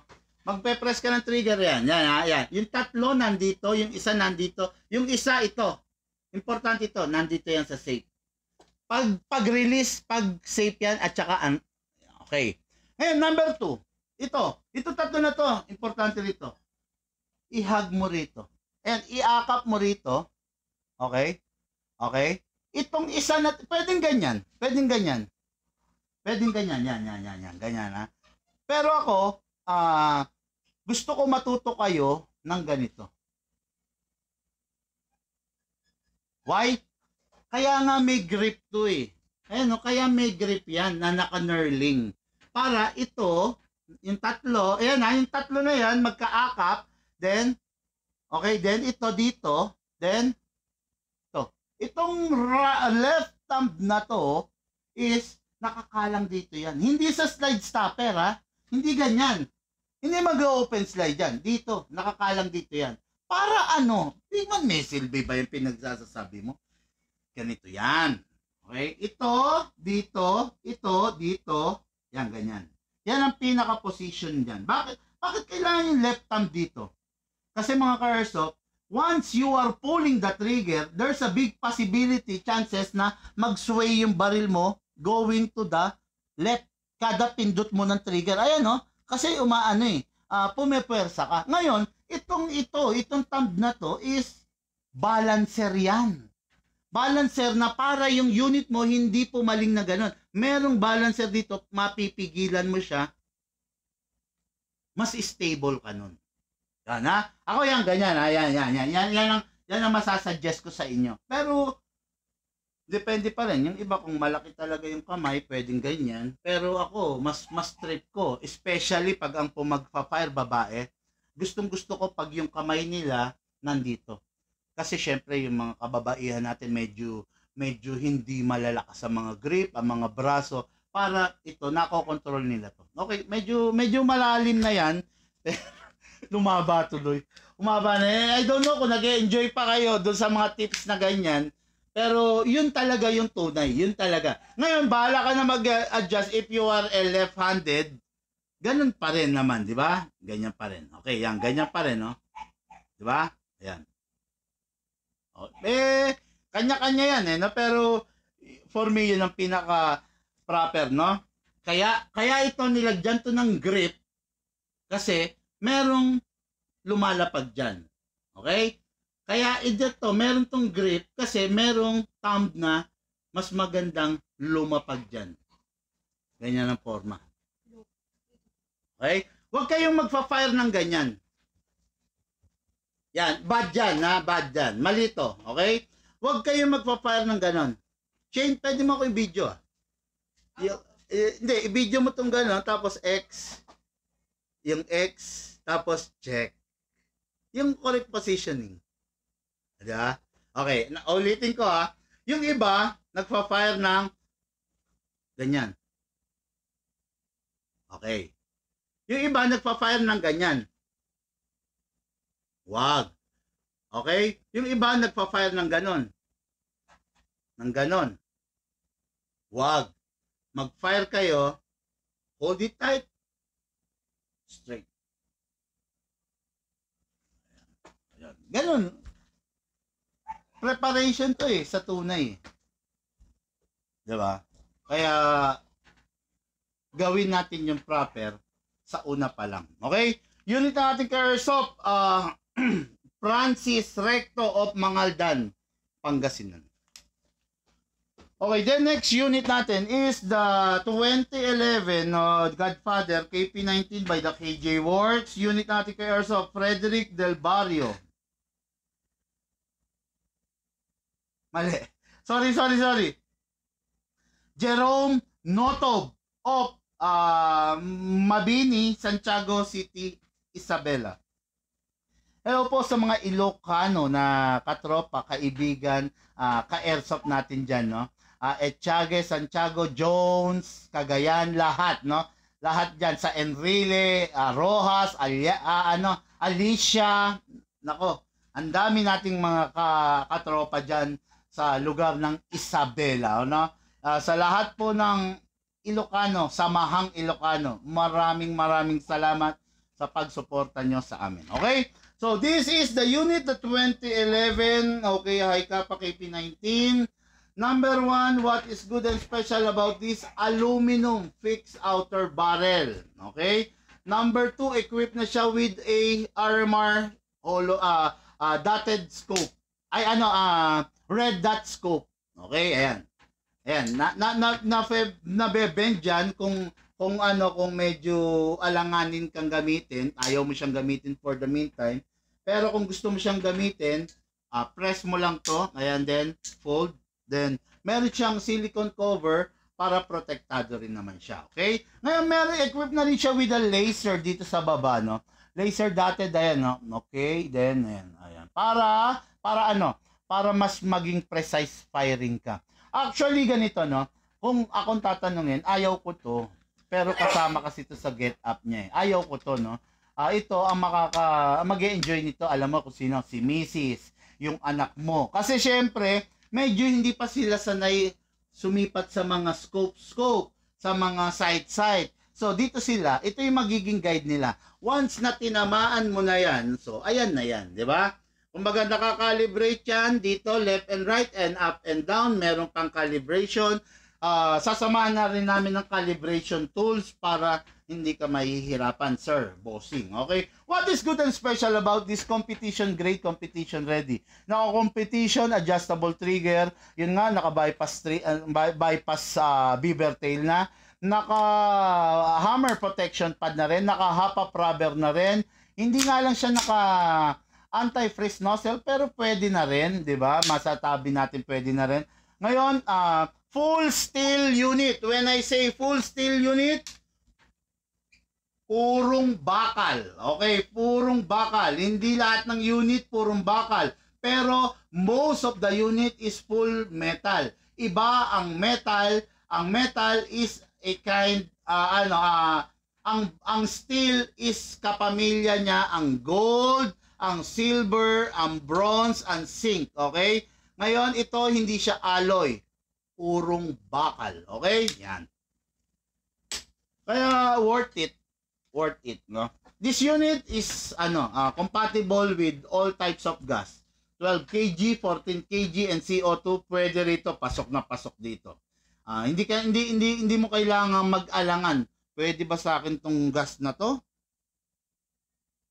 Magpe-press ka ng trigger yan. Yan. Yung tatlo nandito, yung isa nandito, yung isa ito. Importante ito, nandito yan sa safe. Pag-release, pag-safe yan, at saka, okay. Ngayon, number 2. Ito tatlo na to, importante rito. I-hug mo rito. And i-akap mo rito. Okay? Okay? Itong isa na, pwedeng ganyan. Yan. Ganyan, ha? Pero ako, gusto ko matuto kayo ng ganito. Why? Kaya nga may grip to, eh. Ayan, no? Kaya may grip yan na naka-knurling. Para ito, yung tatlo, ayan ha, yung tatlo na yan, magkaakap, then, okay, then ito dito, then, ito. Itong left thumb na to is nakakalang dito yan. Hindi sa slide stopper, ha? Hindi ganyan. Hindi mag-open slide yan. Dito, nakakalang dito yan. Para ano? Di man may silbi ba yung pinagsasasabi mo? Ganito yan. Okay? Ito, dito, ito, dito. Yan, ganyan. Yan ang pinaka-position dyan. Bakit kailangan yung left thumb dito? Kasi mga ka-airsoft, once you are pulling the trigger, there's a big possibility, chances na mag-sway yung barrel mo going to the left. Kada pindot mo ng trigger. Ayan, no? Kasi pumepwersa ka. Ngayon, itong thumb na to is balancer yan. Balancer na para yung unit mo hindi pumaling na ganun. Merong balancer dito, mapipigilan mo siya, mas stable ka nun. Yan, ha? Ako yan, ganyan, ha? Yan ang masasuggest ko sa inyo. Pero, depende pa rin. Yung iba, kung malaki talaga yung kamay, pwedeng ganyan. Pero ako, mas trip ko. Especially pag ang magpa-fire babae, gustong-gusto ko pag yung kamay nila nandito. Kasi syempre, yung mga kababaihan natin medyo hindi malalakas sa mga grip, ang mga braso, para ito, nakokontrol nila to. Okay, medyo malalim na yan. Lumaba tuloy. Umaba na. I don't know kung nag-enjoy pa kayo doon sa mga tips na ganyan. Pero yun talaga yung tunay. Yun talaga. Ngayon, bahala ka na mag-adjust if you are a left-handed. Ganun pa rin naman, di ba? Ganyan pa rin. Okay, yan. Ganyan pa rin, no? Di ba? Ayan. Kanya-kanya yan, eh, no? Pero for me, yun ang pinaka-proper, no? Kaya ito nilagyan to ng grip kasi merong lumalapag dyan. Okay? Kaya ito, meron tong grip kasi merong thumb na mas magandang lumapag dyan. Ganyan ang forma. Okay? Huwag kayong magpa-fire ng ganyan. Yan, bad dyan, ha? Bad dyan. Malito, okay? Huwag kayong magpa-fire ng ganon. Shane, pwede mo ako i-video, ha? Hindi, i-video mo tong ganon, tapos X, yung X, tapos check. Yung correct positioning. Diba? Okay, ulitin ko, ha? Yung iba, nagpa-fire ng ganyan. Okay. Yung iba, nagpa-fire ng ganyan. Wag. Okay? Yung iba nagpa-fire ng ganon. Ng ganon. Wag. Mag-fire kayo. Hold it tight. Straight. Ayan. Ganon. Preparation to, eh, sa tunay. Diba? Kaya gawin natin yung proper sa una pa lang. Okay? Unit natin kay Airsoft, Francis Recto of Mangaldan, Pangasinan. Okay, then next unit natin is the 2011 Godfather KP19 by the KJ Works. Unit natin kay Airsoft, Frederick Del Barrio. Mali. Sorry. Jerome Notob of Mabini, Santiago City, Isabela. Hello po sa mga Ilocano na katropa, kaibigan, ka-airsoft natin dyan, no? Etiague, Santiago, Jones, Cagayan, lahat, no? Lahat dyan sa Enrile, Rojas, Alicia, nako, ang dami nating mga katropa dyan sa lugar ng Isabela, no? Sa lahat po ng Ilocano, samahang Ilocano, maraming salamat sa pagsuporta nyo sa amin. Okay? So, this is the unit, the 2011, okay, Hi-Kappa KP19. Number 1, what is good and special about this? Aluminum fixed outer barrel. Okay? Number 2, equipped na siya with a RMR dotted scope. Red dot scope. Okay, ayan. Ayan, nabebend dyan kung medyo alanganin kang gamitin, ayaw mo siyang gamitin for the meantime. Pero kung gusto mo siyang gamitin, press mo lang to, ayan, then fold. Then, meron siyang silicone cover para protektado rin naman siya. Okay? Ngayon, meron equipped na rin siya with a laser dito sa baba, no? Laser dotted, ayan, no? Okay? Then, ayan. Para mas maging precise firing ka. Actually, ganito, no? Kung akong tatanungin, ayaw ko to. Pero kasama kasi ito sa get up niya, eh. Ayaw ko to, no? Ito, ang mag-enjoy nito, alam mo kung sino? Si Mrs., yung anak mo. Kasi, syempre, medyo hindi pa sila sanay sumipat sa mga scope, sa mga sight. So, dito sila, ito yung magiging guide nila. Once na tinamaan mo na yan, so, ayan na yan, di ba? Kumbaga, nakakalibrate yan dito, left and right, and up and down. Meron pang calibration. Sasamahan na rin namin ng calibration tools para hindi ka mahihirapan, sir, bossing. Okay? What is good and special about this competition grade, competition ready? Naka-competition, adjustable trigger. Yun nga, naka-bypass beaver tail na. Naka-hammer protection pad na rin. Naka-hop-up rubber na rin. Hindi nga lang siya anti-freeze nozzle, pero pwede na rin, di ba? Masatabi natin pwede na rin. Ngayon, full steel unit. When I say full steel unit, purong bakal. Okay, purong bakal. Hindi lahat ng unit purong bakal. Pero most of the unit is full metal. Iba ang metal. Ang metal is a kind, ang steel is kapamilya niya ang gold, ang silver, ang bronze, ang zinc. Okay? Ngayon, ito hindi siya alloy. Purong bakal. Okay? Yan. Kaya worth it, no? This unit is compatible with all types of gas. 12 kg, 14 kg and CO2 pwede rito, pasok na pasok dito. Hindi mo kailangan mag-alangan. Pwede ba sa akin tong gas na to?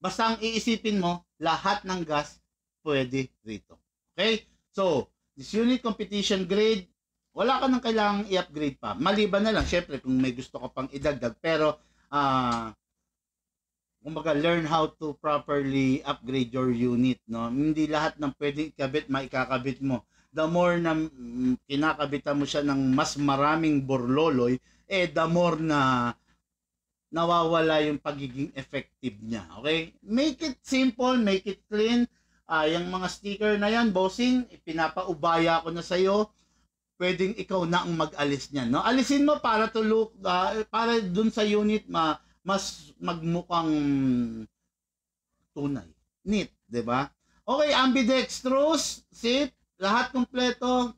Basta ang iisipin mo, lahat ng gas pwede rito. Okay? So, this unit competition grade, wala ka nang kailangang i-upgrade pa. Maliban na lang, syempre, kung may gusto ka pang idagdag. Pero, kumbaga, learn how to properly upgrade your unit. No? Hindi lahat ng pwedeng ikabit, maikakabit mo. The more na kinakabitan mo siya ng mas maraming borloloy, the more na nawawala yung pagiging effective niya. Okay? Make it simple, make it clean. Yung mga sticker na yan, bossing, pinapaubaya ko na sa'yo. Pwedeng ikaw na ang mag-alis niyan. No? Alisin mo para to look, para dun sa unit mas magmukhang tunay. Neat, di ba? Okay, ambidextrous, seat, lahat kompleto.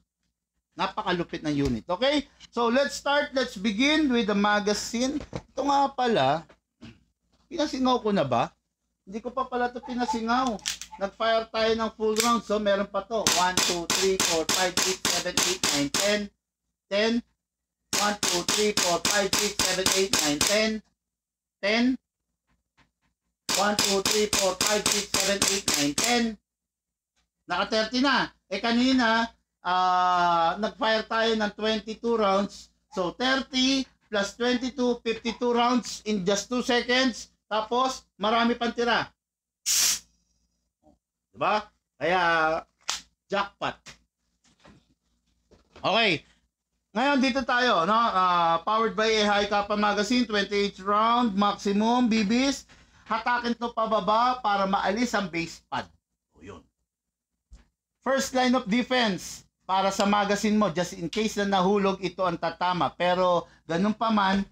Napakalupit ng unit. Okay? So, let's start. Let's begin with the magazine. Ito nga pala, pinasingaw ko na ba? Hindi ko pa pala ito pinasingaw. Nag-fire tayo ng full round. So, meron pa to. 1, 2, 3, 4, 5, 6, 7, 8, 9, 10. 10. 1, 2, 3, 4, 5, 6, 7, 8, 9, 10. 10. 1, 2, 3, 4, 5, 6, 7, 8, 9, 10. Naka 30 na. Eh kanina, nag-fire tayo ng 22 rounds. So 30 plus 22, 52 rounds in just 2 seconds. Tapos, marami pang tira. Diba? Kaya, jackpot. Okay. Ngayon, dito tayo, no? Powered by a High Kappa Magazine, 28 round, maximum, bibis. Hatakin to pababa para maalis ang base pad. O yun. First line of defense para sa magazine mo, just in case na nahulog, ito ang tatama. Pero, ganun pa man,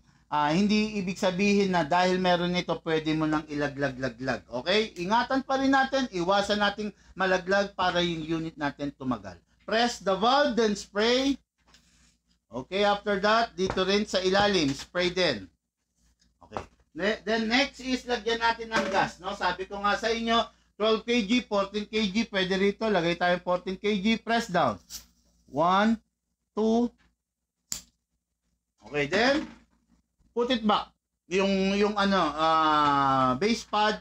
hindi ibig sabihin na dahil meron nito, pwede mo nang ilaglag-laglag. Okay? Ingatan pa rin natin, iwasan nating malaglag para yung unit natin tumagal. Press the valve, then spray. Okay, after that, dito rin sa ilalim, spray din. Okay. Then next is lagyan natin ng gas, no? Sabi ko nga sa inyo, 12 kg, 14 kg, pwede rito, lagay tayo 14 kg, press down. 1, 2. Okay, then put it back. Yung base pad.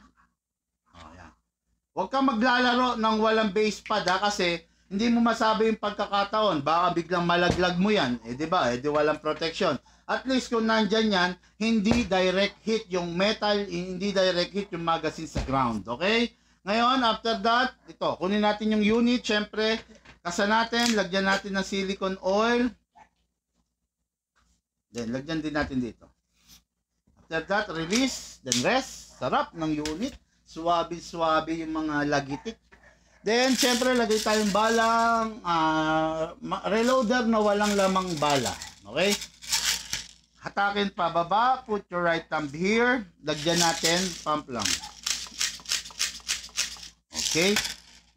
Oh, yan. Huwag kang maglalaro ng walang base pad kasi hindi mo masabi yung pagkakataon. Baka biglang malaglag mo yan. Eh, di ba? Eh, di walang protection. At least kung nandyan yan, hindi direct hit yung metal, hindi direct hit yung magazine sa ground. Okay? Ngayon, after that, ito, kunin natin yung unit. Siyempre, kasa natin, lagyan natin ng silicone oil. Then, lagyan din natin dito. After that, release. Then, rest. Sarap ng unit. Suwabe-suwabe yung mga lagitik. Then, syempre, lagay tayong balang reloader na walang lamang bala. Okay? Hatakin pa baba. Put your right thumb here. Lagyan natin. Pump lang. Okay?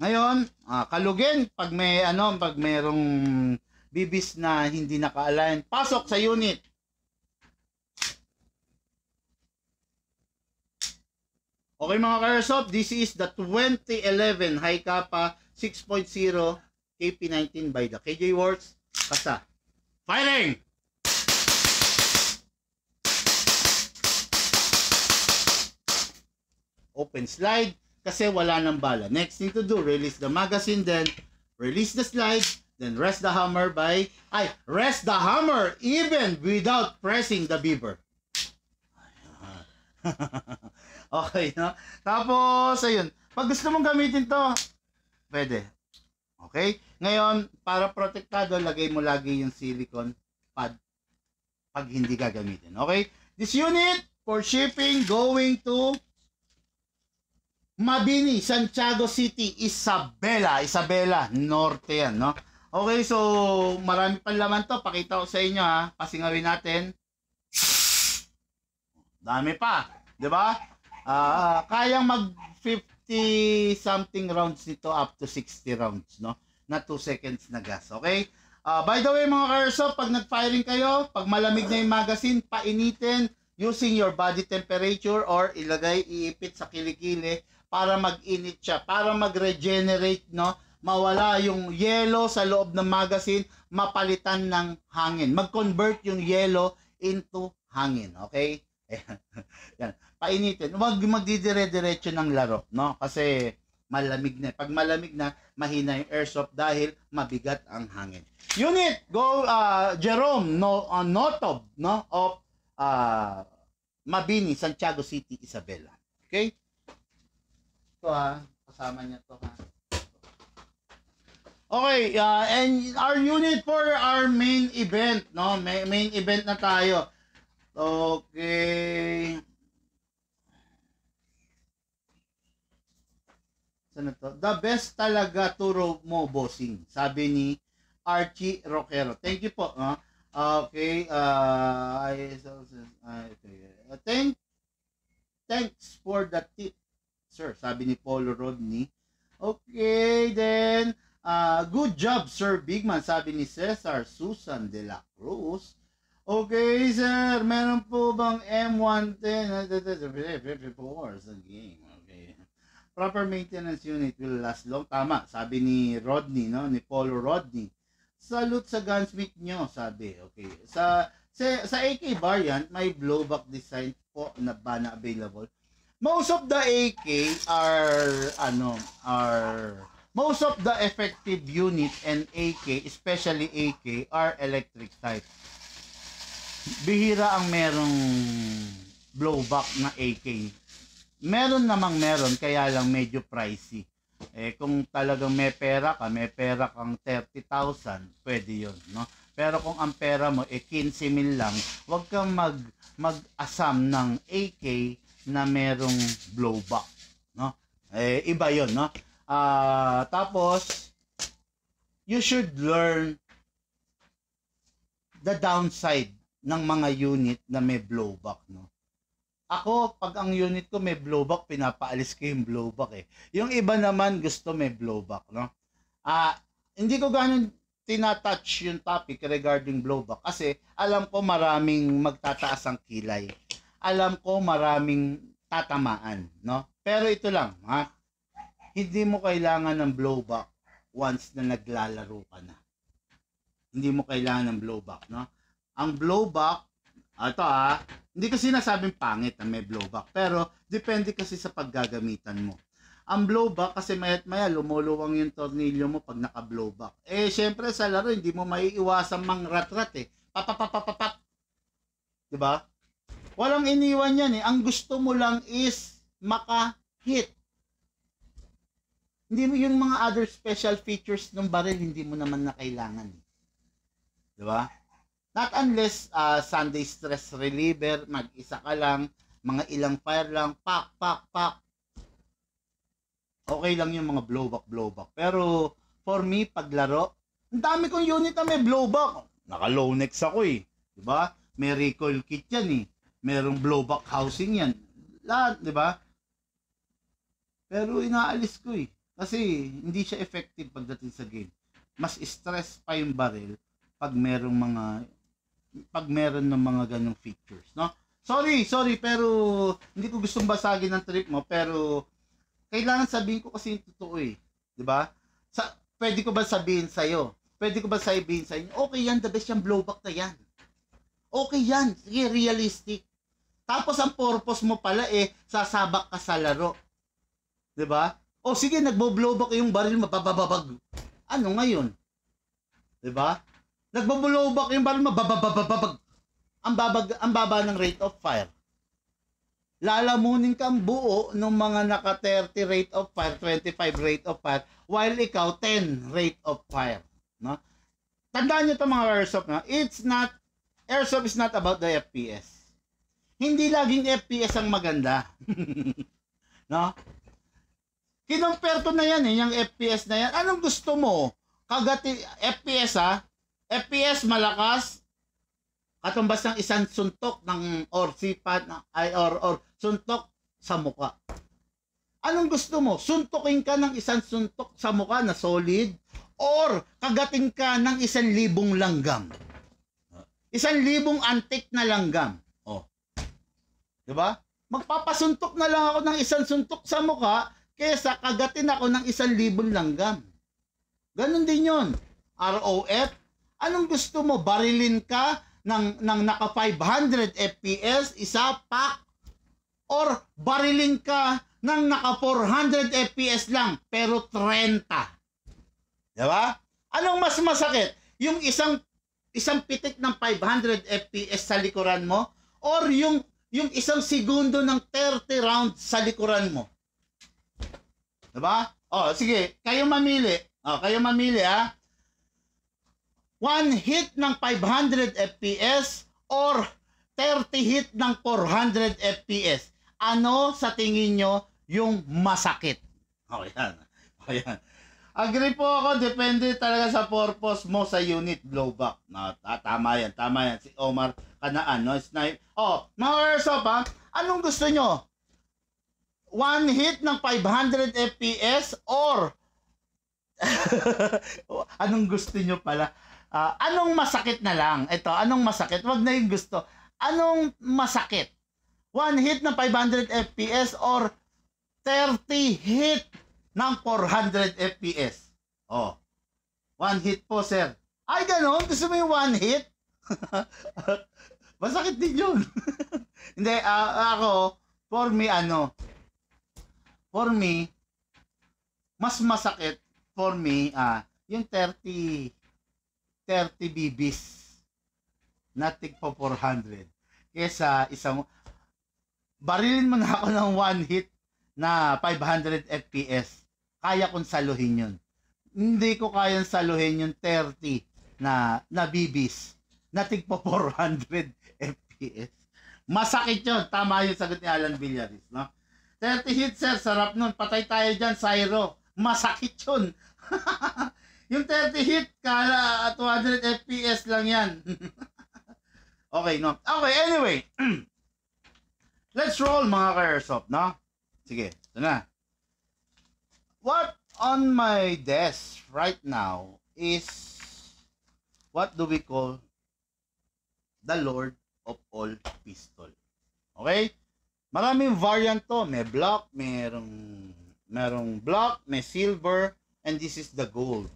Ngayon, kalugin. Pag may, pag mayroong bibis na hindi naka-align, pasok sa unit. Okay mga ka-airsoft, this is the 2011 High Kappa 6.0 KP19 by the KJ Works. Kasa. Firing! Open slide kasi wala ng bala. Next thing to do, release the magazine, then release the slide, then rest the hammer rest the hammer even without pressing the beaver. Okay, no? Tapos, ayun. Pag gusto mong gamitin to, pwede. Okay? Ngayon, para protektado, lagay mo lagi yung silicone pad pag hindi gagamitin. Okay? This unit, for shipping, going to Mabini, Santiago City, Isabela, Norte yan, no? Okay, so, marami pang laman to. Pakita ko sa inyo, ha? Pasingawin natin. Dami pa. Diba? Kayang mag 50 something rounds nito up to 60 rounds, no? Na 2 seconds na gas, okay? By the way mga ka-airsoft, pag nag-firing kayo, pag malamig na yung magazine, painitin using your body temperature or iipit sa kilikili para mag-init siya, para mag-regenerate, no? Mawala yung yellow sa loob ng magazine, mapalitan ng hangin. Mag-convert yung yellow into hangin, okay? Yan. Painitin. Huwag magdidire-diretso ng laro, no? Kasi malamig na. Pag malamig na, mahina yung airsoft dahil mabigat ang hangin. Unit, go Jerome Notob, no? Of Mabini, Santiago City, Isabela. Okay? Ito kasama niya to ha. Okay, and our unit for our main event, no? Main event na tayo. Okay. Saan to? The best talaga turo mo, bossing. Sabi ni Archie Roquero. Thank you po. Okay. Thanks for the tip, sir. Sabi ni Polo Rodney. Okay, then good job, Sir Bigman. Sabi ni Cesar Susan de la Cruz. Okay, sir. Meron po bang M110 sa game? Okay. Proper maintenance unit will last long. Tama. Sabi ni Rodney, no? Ni Polo Rodney. Salute sa gunsmith nyo, sabi. Okay. Sa AK variant, may blowback design po na ba na available? most of the AK are most of the effective unit and AK, especially AK, are electric type. Bihira ang merong blowback na AK. Meron namang meron, kaya lang medyo pricey. Kung talagang may pera kang 30,000, pwede yun, no? Pero kung ang pera mo 15,000 lang, wag kang mag-asam ng AK na merong blowback, no? Iba yun, no? Tapos, you should learn the downside ng mga unit na may blowback, no? Ako, pag ang unit ko may blowback, pinapaalis ko yung blowback Yung iba naman gusto may blowback, no? Hindi ko ganun tinatouch yung topic regarding blowback kasi alam ko maraming magtataas ang kilay. Alam ko maraming tatamaan, no? Pero ito lang, ha? Hindi mo kailangan ng blowback once na naglalaro ka na. Hindi mo kailangan ng blowback, no? Ang blowback, hindi ko sinasabing pangit na may blowback, pero depende kasi sa paggagamitan mo. Ang blowback kasi maya lumuluwang yung tornilyo mo pag naka-blowback. Syempre sa laro hindi mo maiiwasang mangrat-rat Papapapapap. 'Di ba? Walang iniwan yan Ang gusto mo lang is maka-hit. Hindi mo yung mga other special features ng baril hindi mo naman na kailangan. 'Di ba? Not unless Sunday stress reliever, mag-isa ka lang, mga ilang fire lang, pak. Okay lang yung mga blowback. Pero for me, paglaro, ang dami kong unit na may blowback. Naka-low necks ako Diba? May recoil kit yan Merong blowback housing yan. Lahat, diba? Pero inaalis ko Kasi hindi siya effective pagdating sa game. Mas stress pa yung baril pag meron ng mga ganong features, no? Sorry, pero hindi ko gustong basagin ng trip mo, pero kailangan sabihin ko kasi yung totoo 'di ba? Pwede ko ba sabihin sa iyo? Okay yan, the best yung blowback na yan. Okay yan, sige, realistic. Tapos ang purpose mo pala sasabak ka sa laro. 'Di ba? O sige, nagbo-blowback yung baril, mabababag. Ano ngayon? 'Di ba? Nagbo-blowback yung baril, mababababag. Ang baba ng rate of fire. Lalamunin kang buo ng mga naka 30 rate of fire, 25 rate of fire, while ikaw 10 rate of fire, no? Tandaan niyo 'to mga airsoft, no? Airsoft is not about the FPS. Hindi laging FPS ang maganda. No? Kinomperto na yan yung FPS na yan. Anong gusto mo? FPS FPS malakas, katumbas ng isang suntok or sipat or suntok sa muka. Anong gusto mo? Suntokin ka ng isang suntok sa muka na solid or kagating ka ng 1,000 langgam? 1,000 antik na langgam. 'Di ba? Magpapasuntok na lang ako ng isang suntok sa muka kaysa kagatin ako ng 1,000 langgam. Ganon din 'yon. ROF. Anong gusto mo? Barilin ka ng naka 500 FPS, isa pack, or barilin ka ng naka 400 FPS lang, pero 30. Diba? Anong mas masakit? Yung isang pitik ng 500 FPS sa likuran mo, or yung isang segundo ng 30 rounds sa likuran mo? Diba? Sige, kayo mamili. Kayo mamili One hit ng 500 FPS or 30 hit ng 400 FPS. Ano sa tingin nyo yung masakit? Yan. Agree po ako, depende talaga sa purpose mo sa unit blowback. Tama yan. Si Omar Kanaan, no? Snipe. Mga airsoft anong gusto nyo? One hit ng 500 FPS or anong gusto nyo pala? Anong masakit na lang? Anong masakit? Wag na yung gusto. Anong masakit? One hit ng 500 FPS or 30 hit ng 400 FPS? One hit po, sir. Ay, ganon? Gusto mo yung one hit? Masakit din yun. Hindi, ako, for me, for me, mas masakit for me, yung 30 BBs na tigpa 400 kesa isang barilin mo na ako ng one hit na 500 FPS. Kaya kong saluhin yun. Hindi ko kayang saluhin yung 30 na BBs na tigpa 400 FPS. Masakit yun. Tama yung sagot ni Alan Villaris, no? 30 hits, sir. Sarap nun. Patay tayo dyan, Syro. Masakit yun. Yung 30 hit, kala 200 FPS lang yan. Okay, no? Okay, anyway. Let's roll, mga ka-airsoft, no? Sige, ito na. What on my desk right now is what do we call the Lord of all pistol. Okay? Maraming variant to. May black, merong black, may silver, and this is the gold.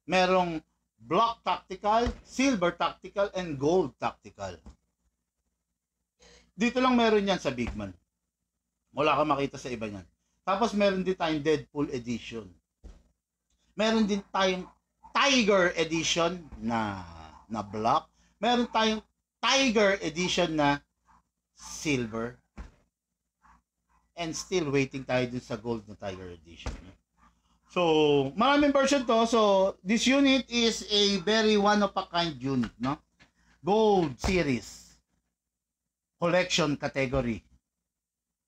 Merong black tactical, silver tactical, and gold tactical. Dito lang meron yan sa Bigman. Wala kang makita sa iba yan. Tapos meron din tayong Deadpool edition. Meron din tayong Tiger edition na black. Meron tayong Tiger edition na silver. And still waiting tayo dun sa gold na Tiger edition. So, maraming version to. So, this unit is a very one-of-a-kind unit, no? Gold series. Collection category.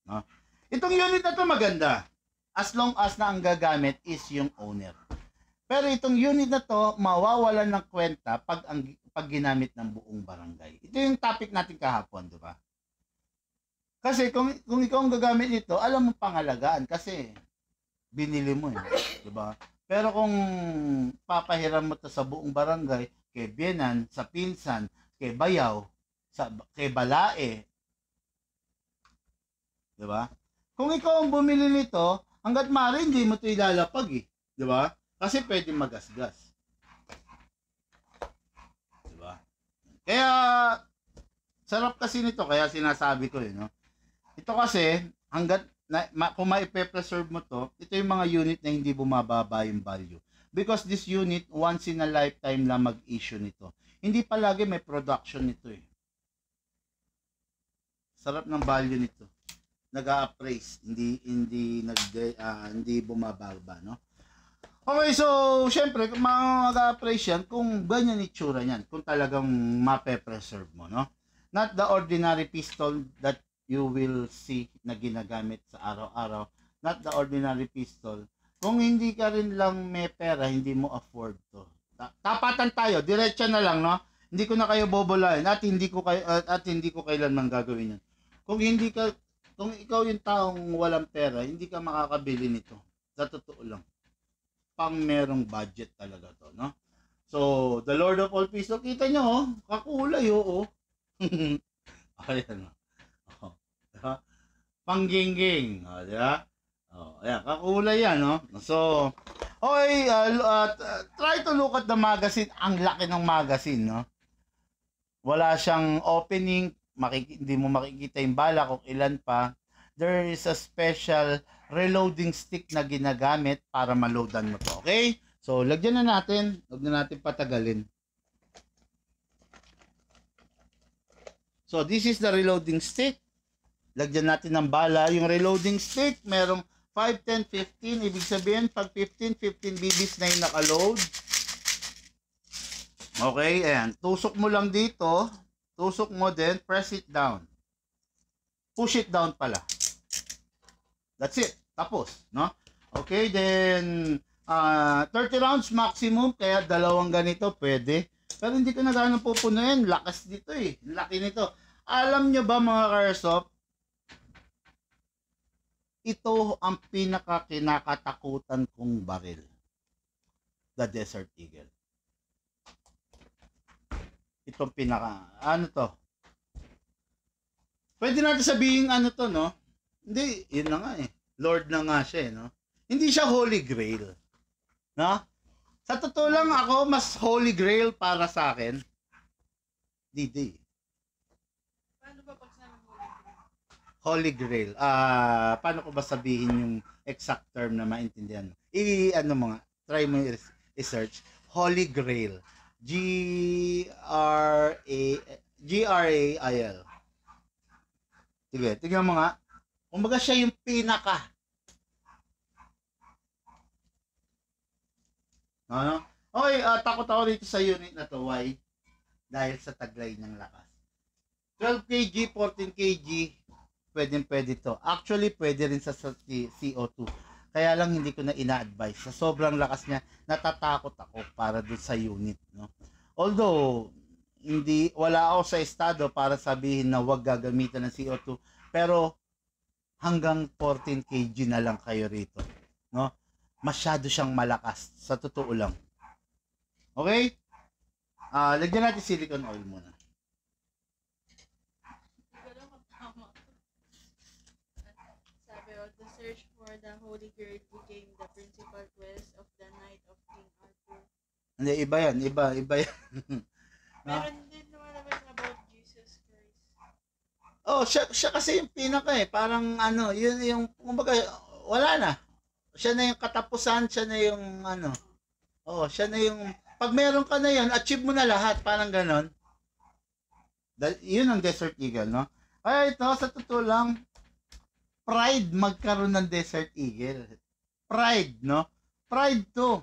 No? Itong unit na to maganda. As long as na ang gagamit is yung owner. Pero itong unit na to, mawawalan ng kwenta pag ginamit ng buong barangay. Ito yung topic natin kahapon, di ba? Kasi kung ikaw ang gagamit nito, alam mo pangalagaan kasi binili mo di ba? Pero kung papahiram mo to sa buong barangay, kay Bienan, sa Pinsan, kay Bayaw, kay Balae, di ba? Kung ikaw ang bumili nito, hanggat maaari hindi mo ito ilalapag di ba? Kasi pwede magasgas. Di ba? Kaya sarap kasi nito, kaya sinasabi ko no? Ito kasi hanggat kung maipe-preserve mo to, ito yung mga unit na hindi bumababa yung value. Because this unit, once in a lifetime lang mag-issue nito. Hindi palagi may production nito Sarap ng value nito. Nag-a-appraise, hindi bumababa, no? Okay, so syempre mag-a-appraise yan kung ganyan itsura niyan, kung talagang mape-preserve mo, no? Not the ordinary pistol that you will see na ginagamit sa araw-araw. Not the ordinary pistol. Kung hindi ka rin lang may pera, hindi mo afford to. Tapatan tayo, diretso na lang, no? Hindi ko na kayo bobolahin at hindi ko kailanman gagawin yan. Kung ikaw yung taong walang pera, hindi ka makakabili nito. Sa totoo lang. Pang merong budget talaga to, no? So, the Lord of all pistol, kita nyo, kakulay, Ayan, panggingging, di ba? Ayan, kakulay yan, no? So, okay, try to look at the magazine. Ang laki ng magazine, no? Wala siyang opening, hindi mo makikita yung bala kung ilan pa. There is a special reloading stick na ginagamit para maloadan mo to, okay? So, lagyan na natin. Huwag na natin patagalin. So, this is the reloading stick. Lagyan natin ng bala. Yung reloading stick, merong 5, 10, 15. Ibig sabihin, pag 15 BBs na yung nakaload. Okay, ayan. Tusok mo lang dito. Tusok mo din. Press it down. Push it down pala. That's it. Tapos, no? Okay, then 30 rounds maximum. Kaya dalawang ganito, pwede. Pero hindi ko na gano'ng pupunuin. Lakas dito Laki nito. Alam nyo ba mga ka-airsoft? Ito ang pinaka-kinakatakutan kong baril. The Desert Eagle. Itong ano to? Pwede natin sabihin ano to, no? Hindi, yun na nga Lord na nga siya no? Hindi siya Holy Grail. No? Sa totoo lang ako, mas Holy Grail para sa akin. Paano ba pag sinabi Holy Grail. Paano ko ba sabihin yung exact term na maintindihan mo? Ano mo nga, try mo i-search. Holy Grail. Grail. Sige, tignan mo nga. Kumbaga siya yung pinaka. Ano? Okay, takot ako dito sa unit na to. Why? Dahil sa taglay ng lakas. 12 kg, 14 kg, pwede to. Actually, pwede rin sa CO2. Kaya lang hindi ko na ina-advise. Sa sobrang lakas niya, natatakot ako para doon sa unit. No? Although, wala ako sa estado para sabihin na wag gagamitan ng CO2. Pero, hanggang 14 kg na lang kayo rito. No? Masyado siyang malakas. Sa totoo lang. Okay? Lagyan natin silicone oil muna. The search for the Holy Grail became the principal quest of the Knight of King Arthur. Hindi, iba yan. Iba yan. Meron din lumalabas about Jesus Christ. Oh, siya kasi yung pinaka Parang yun yung, kumbaga, wala na. Siya na yung katapusan, siya na yung siya na yung, pag meron ka na yan, achieve mo na lahat. Parang ganon. Yun ang Desert Eagle, no? Ay, ito, sa totoo lang, pride magkaroon ng Desert Eagle. Pride, no? Pride to.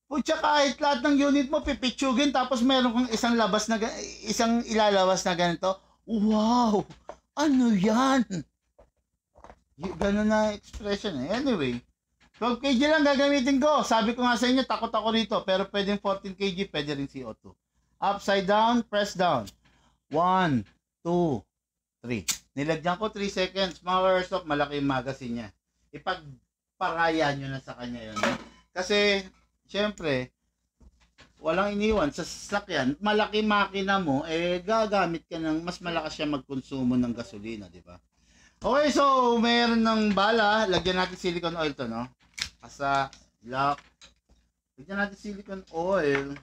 Putya, kahit lahat ng unit mo pipitsugin tapos meron kang isang ilalabas na ganito. Wow! Ano yan? Ganun na expression Anyway, 12 kg lang gagamitin ko. Sabi ko nga sa inyo, takot ako rito. Pero pwedeng 14 kg, pwede rin CO2. Upside down, press down. 1, 2, 3. Nilagyan ko 3 seconds. Mga airsoft, malaki yung magazine niya. Ipagparaya nyo na sa kanya yun. Kasi, syempre, walang iniwan sa sasakyan. Malaki makina mo, gagamit ka ng mas malakas siya magkonsumo ng gasolina, di ba? Okay, so, mayroon ng bala. Lagyan natin silicone oil to, no? Asa, lock. Lagyan natin silicone oil.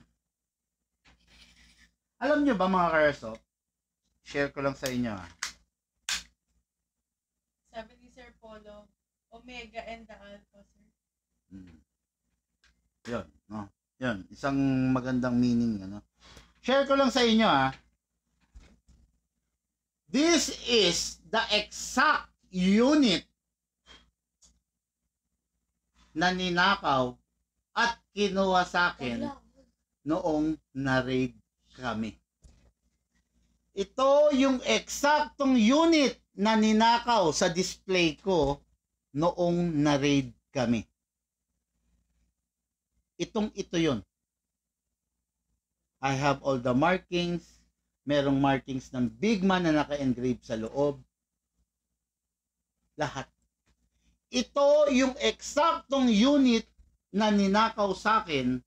Alam nyo ba mga airsoft? Share ko lang sa inyo, Sabi ni Sir Polo, Omega and the Alpha, sir. Yun, no? Yun, isang magandang meaning, Share ko lang sa inyo, This is the exact unit na ninakaw at kinuha sa akin noong na-raid kami. Ito yung eksaktong unit na ninakaw sa display ko noong na-raid kami. Ito yun. I have all the markings. Merong markings ng Big Man na naka-engrave sa loob. Lahat. Ito yung eksaktong unit na ninakaw sa akin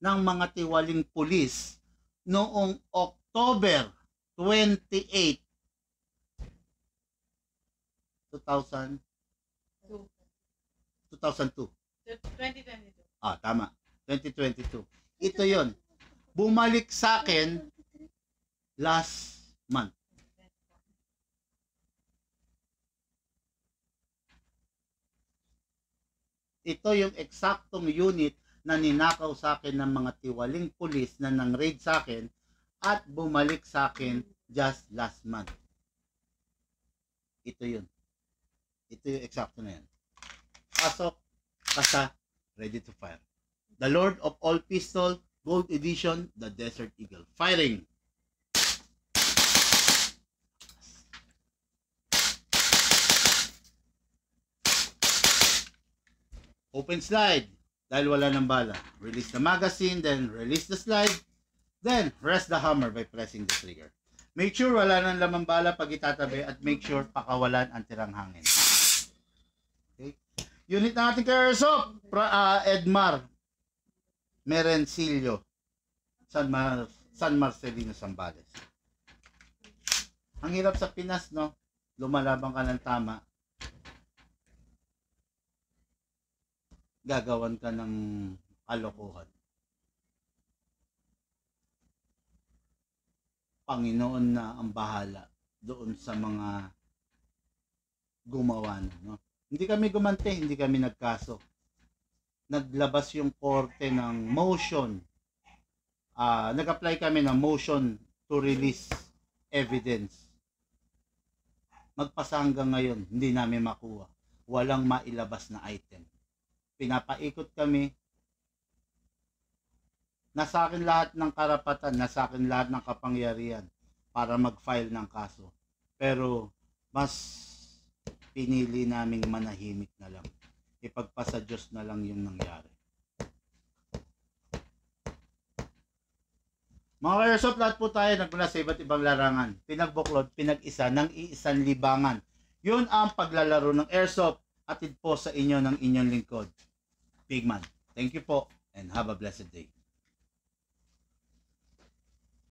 ng mga tiwaling pulis noong October 28, 2002. 2022. Tama. 2022. Ito yon. Bumalik sa akin last month. Ito yung eksaktong unit na ninakaw sa akin ng mga tiwaling pulis na nang-raid sa akin at bumalik sa akin just last month. Ito yun. Ito yung eksakto na yan. Pasok, kasa, ready to fire. The Lord of all Pistol, Gold Edition, the Desert Eagle. Firing! Open slide. Dahil wala ng bala. Release the magazine, then release the slide. Then, rest the hammer by pressing the trigger. Make sure wala ng lamang bala pag itatabi at make sure pakawalan ang tirang hangin. Okay? Unit na ating ka-airsoft, Edmar Merencillo, San Marcelino, Zambales. Ang hirap sa Pinas, no? Lumalabang ka ng tama. Gagawan ka ng kalokohan. Panginoon na ang bahala doon sa mga gumawa nun, no? Hindi kami gumante, hindi kami nagkaso. Naglabas yung korte ng motion. Nag-apply kami ng motion to release evidence. Magpasa hanggang ngayon, hindi namin makuha. Walang mailabas na item. Pinapaikot kami. Nasa akin lahat ng karapatan, nasa akin lahat ng kapangyarihan para mag-file ng kaso. Pero mas pinili naming manahimik na lang. Ipagpasa Diyos na lang yung nangyari. Mga ka-airsoft, lahat po tayo nagmula sa iba't ibang larangan. Pinagbuklod, pinag-isa ng iisang libangan. Yun ang paglalaro ng airsoft. Atid po sa inyo ng inyong lingkod, Pigman. Thank you po and have a blessed day.